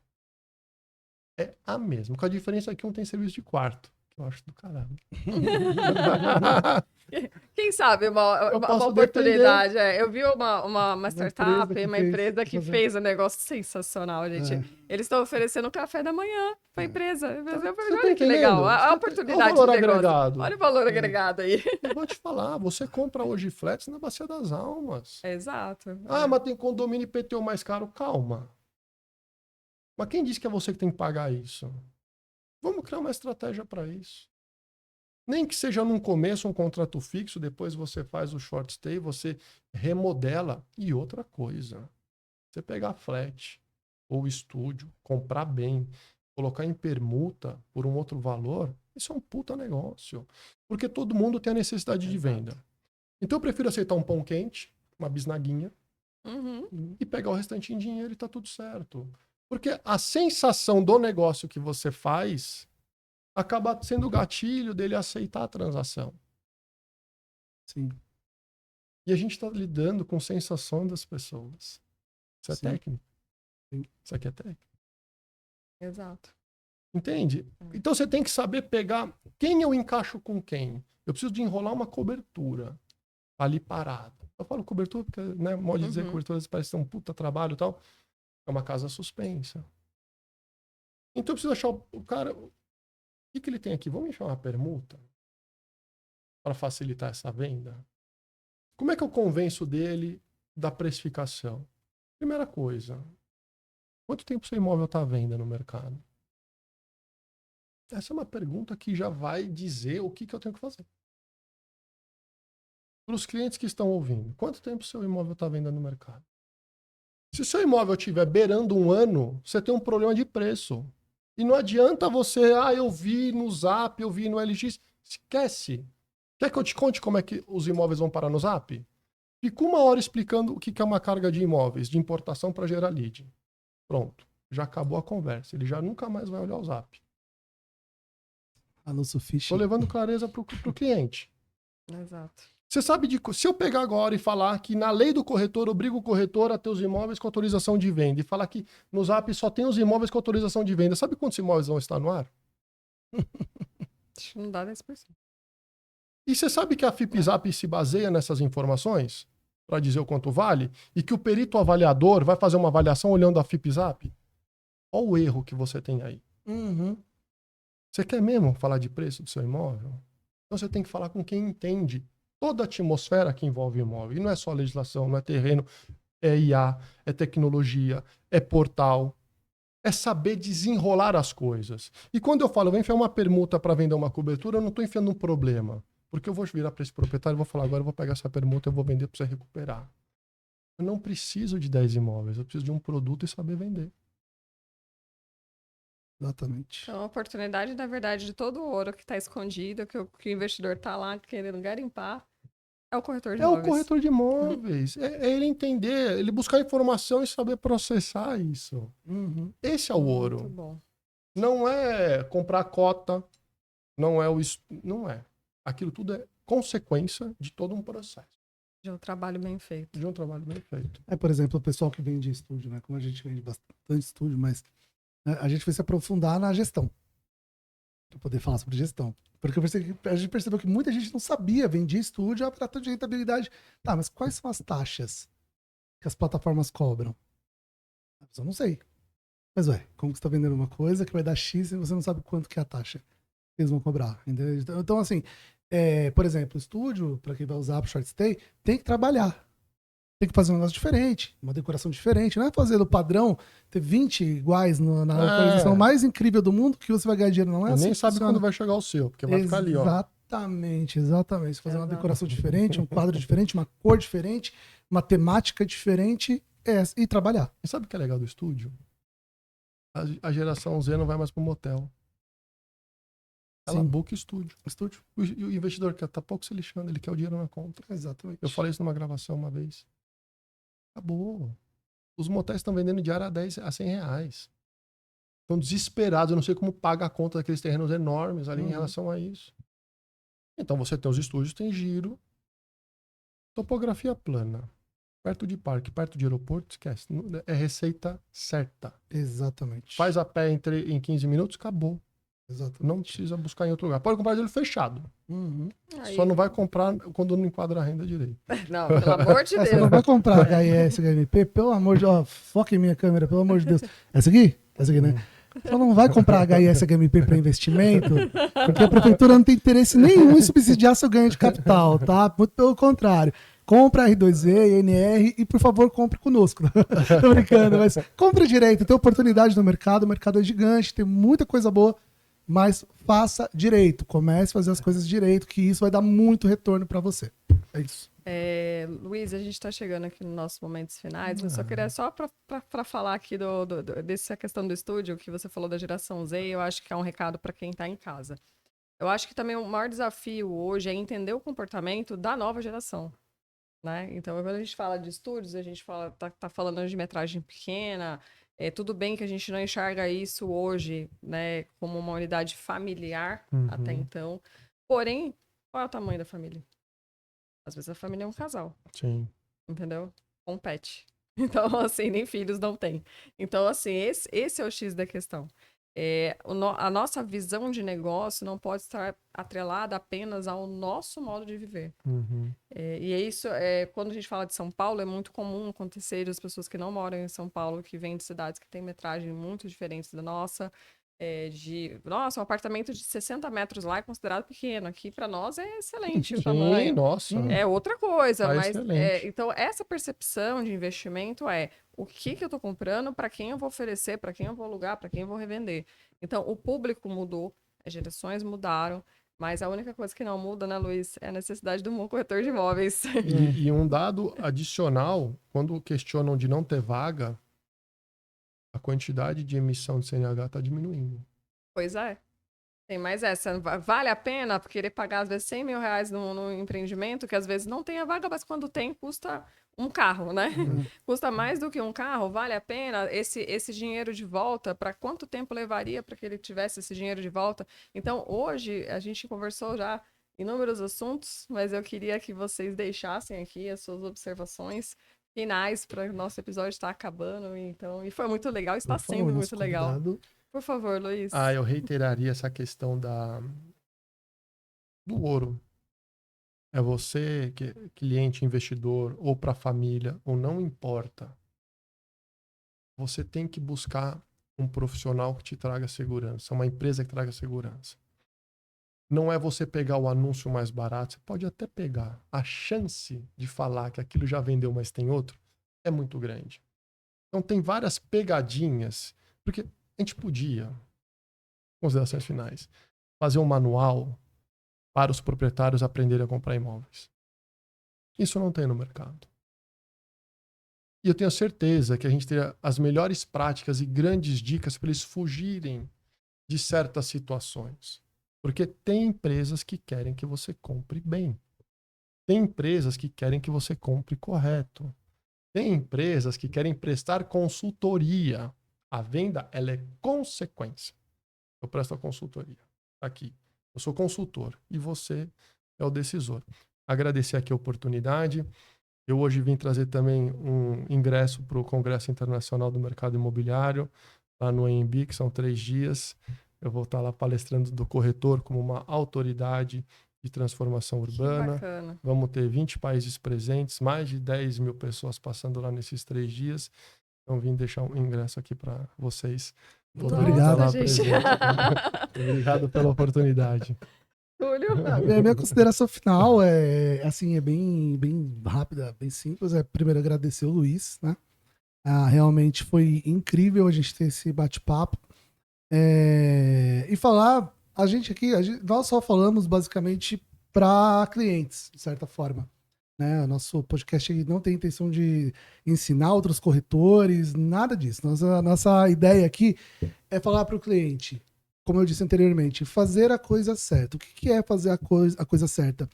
É a mesma. Com a diferença que um tem serviço de quarto. Que eu acho do caralho.
Quem sabe uma oportunidade. Eu vi uma startup, uma empresa que fez um negócio sensacional, gente. Eles estão oferecendo café da manhã para a empresa. Olha que legal, a oportunidade de negócio.
Agregado.
Olha o valor agregado aí.
Eu vou te falar, você compra hoje flats na Bacia das Almas.
Exato.
Mas tem condomínio IPTU mais caro. Calma. Mas quem disse que é você que tem que pagar isso? Vamos criar uma estratégia para isso. Nem que seja num começo um contrato fixo, depois você faz o short stay, você remodela. E outra coisa, você pegar flat ou estúdio, comprar bem, colocar em permuta por um outro valor, isso é um puta negócio. Porque todo mundo tem a necessidade de venda. Então eu prefiro aceitar um pão quente, uma bisnaguinha, e pegar o restante em dinheiro e tá tudo certo. Porque a sensação do negócio que você faz acaba sendo o gatilho dele aceitar a transação.
Sim.
E a gente está lidando com sensação das pessoas. Isso é técnico. Isso aqui é técnico.
Exato.
Entende? Então você tem que saber pegar quem eu encaixo com quem. Eu preciso de enrolar uma cobertura ali parada. Eu falo cobertura porque, né, modo de dizer cobertura parece ter um puta trabalho e tal. É uma casa suspensa. Então eu preciso achar o cara... O que ele tem aqui? Vamos enfiar uma permuta para facilitar essa venda? Como é que eu convenço dele da precificação? Primeira coisa, quanto tempo seu imóvel está à venda no mercado? Essa é uma pergunta que já vai dizer o que eu tenho que fazer. Para os clientes que estão ouvindo, quanto tempo seu imóvel está à venda no mercado? Se o seu imóvel estiver beirando 1 ano, você tem um problema de preço. E não adianta você, eu vi no Zap, eu vi no LX. Esquece. Quer que eu te conte como é que os imóveis vão parar no Zap? Fica 1 hora explicando o que é uma carga de imóveis, de importação para gerar lead. Pronto. Já acabou a conversa. Ele já nunca mais vai olhar o Zap.
Alô, Sufixi.
Estou levando clareza para o cliente.
Exato.
Você sabe se eu pegar agora e falar que na lei do corretor, obriga o corretor a ter os imóveis com autorização de venda, e falar que no Zap só tem os imóveis com autorização de venda, sabe quantos imóveis vão estar no ar?
Acho que não dá 10%.
E você sabe que a FIPZAP se baseia nessas informações para dizer o quanto vale? E que o perito avaliador vai fazer uma avaliação olhando a FIPZAP? Olha o erro que você tem aí. Você quer mesmo falar de preço do seu imóvel? Então você tem que falar com quem entende toda a atmosfera que envolve o imóvel. E não é só legislação, não é terreno, é IA, é tecnologia, é portal. É saber desenrolar as coisas. E quando eu falo, vou enfiar uma permuta para vender uma cobertura, eu não estou enfiando um problema. Porque eu vou virar para esse proprietário e vou falar, agora eu vou pegar essa permuta e eu vou vender para você recuperar. Eu não preciso de 10 imóveis, eu preciso de um produto e saber vender.
Exatamente.
Então, a oportunidade, na verdade, de todo o ouro que está escondido, que o investidor está lá querendo garimpar, é o corretor de
É o
imóveis.
corretor de imóveis. É ele entender, ele buscar informação e saber processar isso.
Uhum.
Esse é o
Muito
ouro.
bom.
Não é comprar cota, não é não é. Aquilo tudo é consequência de todo um processo,
De um trabalho bem feito.
de um trabalho bem feito.
Por exemplo, o pessoal que vende estúdio, né? Como a gente vende bastante estúdio, mas a gente vai se aprofundar na gestão. Para poder falar sobre gestão. Porque a gente percebeu que muita gente não sabia, vendia estúdio, tratando de rentabilidade. Tá, mas quais são as taxas que as plataformas cobram? Eu não sei. Mas, como que você está vendendo uma coisa que vai dar X e você não sabe quanto que é a taxa que eles vão cobrar? Entendeu? Então, assim, por exemplo, o estúdio, para quem vai usar para short stay, tem que trabalhar. Tem que fazer um negócio diferente, uma decoração diferente. Não é fazer do padrão, ter 20 iguais na localização mais incrível do mundo que você vai ganhar dinheiro. Não é
E
assim
nem
que
sabe
funciona.
quando vai chegar o seu, porque vai ficar ali, ó.
Exatamente. Fazer uma
Exato.
decoração diferente, um quadro diferente, uma cor diferente, uma temática diferente e trabalhar.
E sabe o que é legal do estúdio? A geração Z não vai mais pro motel. Ela
Sim.
book estúdio. E o investidor que tá pouco se lixando, ele quer o dinheiro na conta.
Exatamente.
Eu falei isso numa gravação uma vez. Acabou. Os motéis estão vendendo diária a 100 reais. Estão desesperados. Eu não sei como paga a conta daqueles terrenos enormes ali em relação a isso. Então você tem os estúdios, tem giro. Topografia plana. Perto de parque, perto de aeroporto, esquece. É receita certa.
Exatamente.
Faz a pé em 15 minutos, acabou.
Exatamente.
Não precisa buscar em outro lugar. Pode comprar de olho fechado.
Uhum.
Aí-
Só não vai comprar quando não enquadra a renda direito.
Não, pelo amor de
Você não
Deus.
vai comprar HIS, HMP, pelo amor de Deus. Foca em minha câmera, pelo amor de Deus. Essa aqui? Essa aqui, né? Só não vai comprar HIS, HMP para investimento, porque a prefeitura não tem interesse nenhum em subsidiar seu ganho de capital, tá? Muito pelo contrário. Compra R2E, INR e, por favor, compre conosco. Tô brincando, mas compre direito, tem oportunidade no mercado, o mercado é gigante, tem muita coisa boa, mas faça direito, comece a fazer as coisas direito, que isso vai dar muito retorno para você. É isso.
Luiz, a gente está chegando aqui nos nossos momentos finais. Eu só queria para falar aqui dessa questão do estúdio, que você falou da geração Z, eu acho que é um recado para quem está em casa. Eu acho que também o maior desafio hoje é entender o comportamento da nova geração. Né? Então, quando a gente fala de estúdios, a gente tá falando de metragem pequena. Tudo bem que a gente não enxerga isso hoje, né, como uma unidade familiar até então. Porém, qual é o tamanho da família? Às vezes a família é um casal.
Sim.
Entendeu? Com pet. Então, assim, nem filhos não tem. Então, assim, esse é o X da questão. A nossa visão de negócio não pode estar atrelada apenas ao nosso modo de viver. E é isso, quando a gente fala de São Paulo, é muito comum acontecer as pessoas que não moram em São Paulo, que vêm de cidades que têm metragem muito diferentes da nossa. Um apartamento de 60 metros lá é considerado pequeno. Aqui, para nós, é excelente o tamanho.
Nossa.
É outra coisa,
Tá
mas
excelente.
então essa percepção de investimento o que eu estou comprando, para quem eu vou oferecer, para quem eu vou alugar, para quem eu vou revender. Então, o público mudou, as gerações mudaram, mas a única coisa que não muda, né, Luiz, é a necessidade do bom corretor de imóveis.
E um dado adicional, quando questionam de não ter vaga, a quantidade de emissão de CNH está diminuindo.
Pois é. Tem mais essa. Vale a pena querer pagar, às vezes, 100 mil reais no empreendimento, que às vezes não tem a vaga, mas quando tem, custa um carro, né? Custa mais do que um carro, vale a pena esse dinheiro de volta? Para quanto tempo levaria para que ele tivesse esse dinheiro de volta? Então, hoje, a gente conversou já inúmeros assuntos, mas eu queria que vocês deixassem aqui as suas observações finais para o nosso episódio estar acabando. Então, e foi muito legal, está sendo muito legal. Por favor, Luiz.
Eu reiteraria essa questão do ouro. É você, cliente, investidor, ou para a família, ou não importa. Você tem que buscar um profissional que te traga segurança, uma empresa que traga segurança. Não é você pegar o anúncio mais barato, você pode até pegar. A chance de falar que aquilo já vendeu, mas tem outro, é muito grande. Então tem várias pegadinhas, porque a gente podia, considerações finais, fazer um manual para os proprietários aprenderem a comprar imóveis. Isso não tem no mercado. E eu tenho certeza que a gente teria as melhores práticas e grandes dicas para eles fugirem de certas situações. Porque tem empresas que querem que você compre bem. Tem empresas que querem que você compre correto. Tem empresas que querem prestar consultoria. A venda, ela é consequência. Eu presto a consultoria. Aqui. Eu sou consultor e você é o decisor. Agradecer aqui a oportunidade. Eu hoje vim trazer também um ingresso para o Congresso Internacional do Mercado Imobiliário, lá no AMB, que são 3 dias. Eu vou estar lá palestrando do corretor como uma autoridade de transformação urbana.
Bacana.
Vamos ter 20 países presentes, mais de 10 mil pessoas passando lá nesses 3 dias. Então, vim deixar um ingresso aqui para vocês.
Muito obrigado.
Lá presente. Obrigado pela oportunidade.
Túlio.
Minha consideração final é bem rápida, bem simples. Primeiro agradecer o Luiz, né? Realmente foi incrível a gente ter esse bate-papo. E falar, nós só falamos basicamente para clientes, de certa forma. Né? O nosso podcast não tem intenção de ensinar outros corretores, nada disso. Nossa ideia aqui é falar para o cliente, como eu disse anteriormente, fazer a coisa certa. O que é fazer a coisa certa?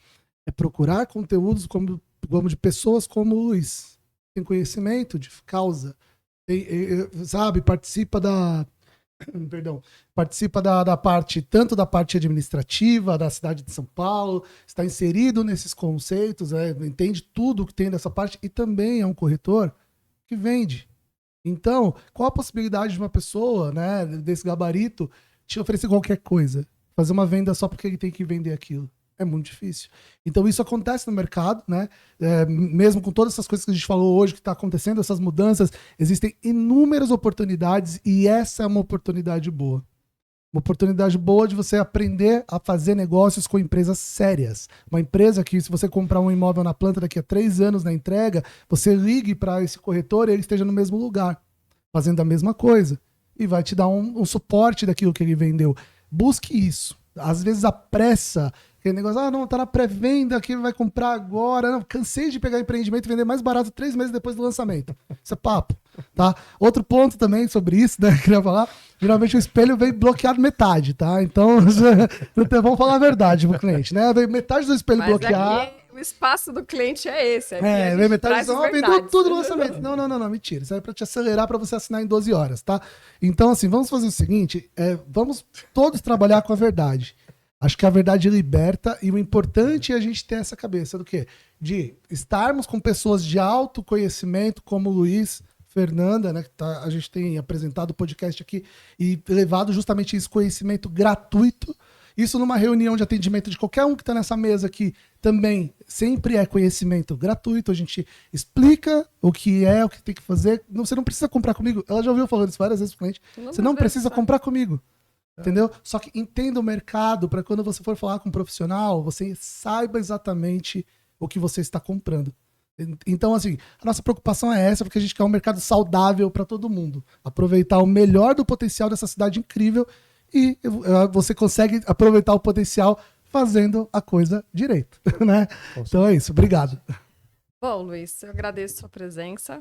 É procurar conteúdos como de pessoas como o Luiz. Tem conhecimento de causa, participa da parte, tanto da parte administrativa da cidade de São Paulo, está inserido nesses conceitos, entende tudo que tem dessa parte e também é um corretor que vende. Então, qual a possibilidade de uma pessoa, né, desse gabarito te oferecer qualquer coisa? Fazer uma venda só porque ele tem que vender aquilo. É muito difícil. Então isso acontece no mercado, né? Mesmo com todas essas coisas que a gente falou hoje, que está acontecendo, essas mudanças, existem inúmeras oportunidades e essa é uma oportunidade boa. Uma oportunidade boa de você aprender a fazer negócios com empresas sérias. Uma empresa que, se você comprar um imóvel na planta daqui a 3 anos na entrega, você ligue para esse corretor e ele esteja no mesmo lugar, fazendo a mesma coisa. E vai te dar um suporte daquilo que ele vendeu. Busque isso. Às vezes a pressa, aquele negócio, não, tá na pré-venda, que vai comprar agora. Não, cansei de pegar empreendimento e vender mais barato 3 meses depois do lançamento. Isso é papo, tá? Outro ponto também sobre isso, né, que eu queria falar, geralmente o espelho vem bloqueado metade, tá? Então, vamos falar a verdade pro cliente, né? Vem metade do espelho bloqueado.
Aqui, o espaço do cliente é esse.
Vem metade vendeu tudo no lançamento. Não, mentira. Isso aí é pra te acelerar pra você assinar em 12 horas, tá? Então, assim, vamos fazer o seguinte, vamos todos trabalhar com a verdade. Acho que a verdade liberta e o importante é a gente ter essa cabeça do quê? De estarmos com pessoas de autoconhecimento como o Luiz, Fernanda, né? Que a gente tem apresentado o podcast aqui e levado justamente esse conhecimento gratuito. Isso numa reunião de atendimento de qualquer um que está nessa mesa aqui também sempre é conhecimento gratuito. A gente explica o que tem que fazer. Você não precisa comprar comigo. Ela já ouviu falando isso várias vezes pro cliente. Você não precisa comprar comigo. Entendeu? Só que entenda o mercado para quando você for falar com um profissional, você saiba exatamente o que você está comprando. Então, assim, a nossa preocupação é essa, porque a gente quer um mercado saudável para todo mundo. Aproveitar o melhor do potencial dessa cidade incrível e você consegue aproveitar o potencial fazendo a coisa direito, né? Então é isso. Obrigado.
Bom, Luiz, eu agradeço a sua presença.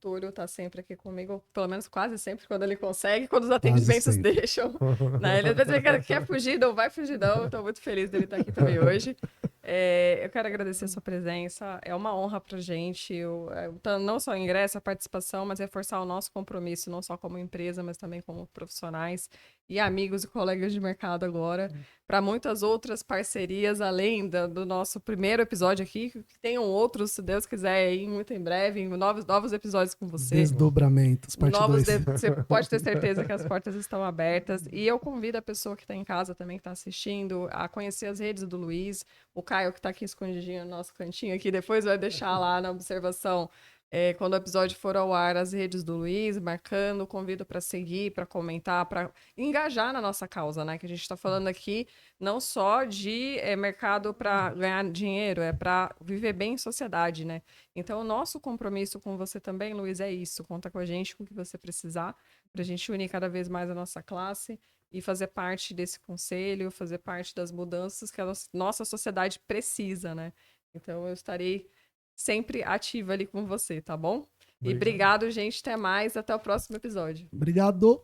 Túlio tá sempre aqui comigo, pelo menos quase sempre, quando ele consegue, quando os atendimentos deixam. Né? Ele às vezes ele quer fugir, não vai fugir não. Estou muito feliz dele estar aqui também hoje. Eu quero agradecer a sua presença, é uma honra pra gente, não só o ingresso, a participação, mas reforçar o nosso compromisso, não só como empresa, mas também como profissionais e amigos e colegas de mercado agora, para muitas outras parcerias, além do nosso primeiro episódio aqui, que tenham outros, se Deus quiser, aí, muito em breve, novos episódios com você.
Desdobramentos, parte 2.
Você pode ter certeza que as portas estão abertas. E eu convido a pessoa que está em casa também, que está assistindo, a conhecer as redes do Luiz. O Caio, que está aqui escondidinho no nosso cantinho aqui, depois vai deixar lá na observação, quando o episódio for ao ar, as redes do Luiz, marcando, convido para seguir, para comentar, para engajar na nossa causa, né? Que a gente está falando aqui não só de mercado para ganhar dinheiro, é para viver bem em sociedade, né? Então, o nosso compromisso com você também, Luiz, é isso. Conta com a gente, com o que você precisar, para a gente unir cada vez mais a nossa classe e fazer parte desse conselho, fazer parte das mudanças que a nossa sociedade precisa, né? Então, eu estarei sempre ativa ali com você, tá bom? E obrigado, gente. Até mais. Até o próximo episódio.
Obrigado.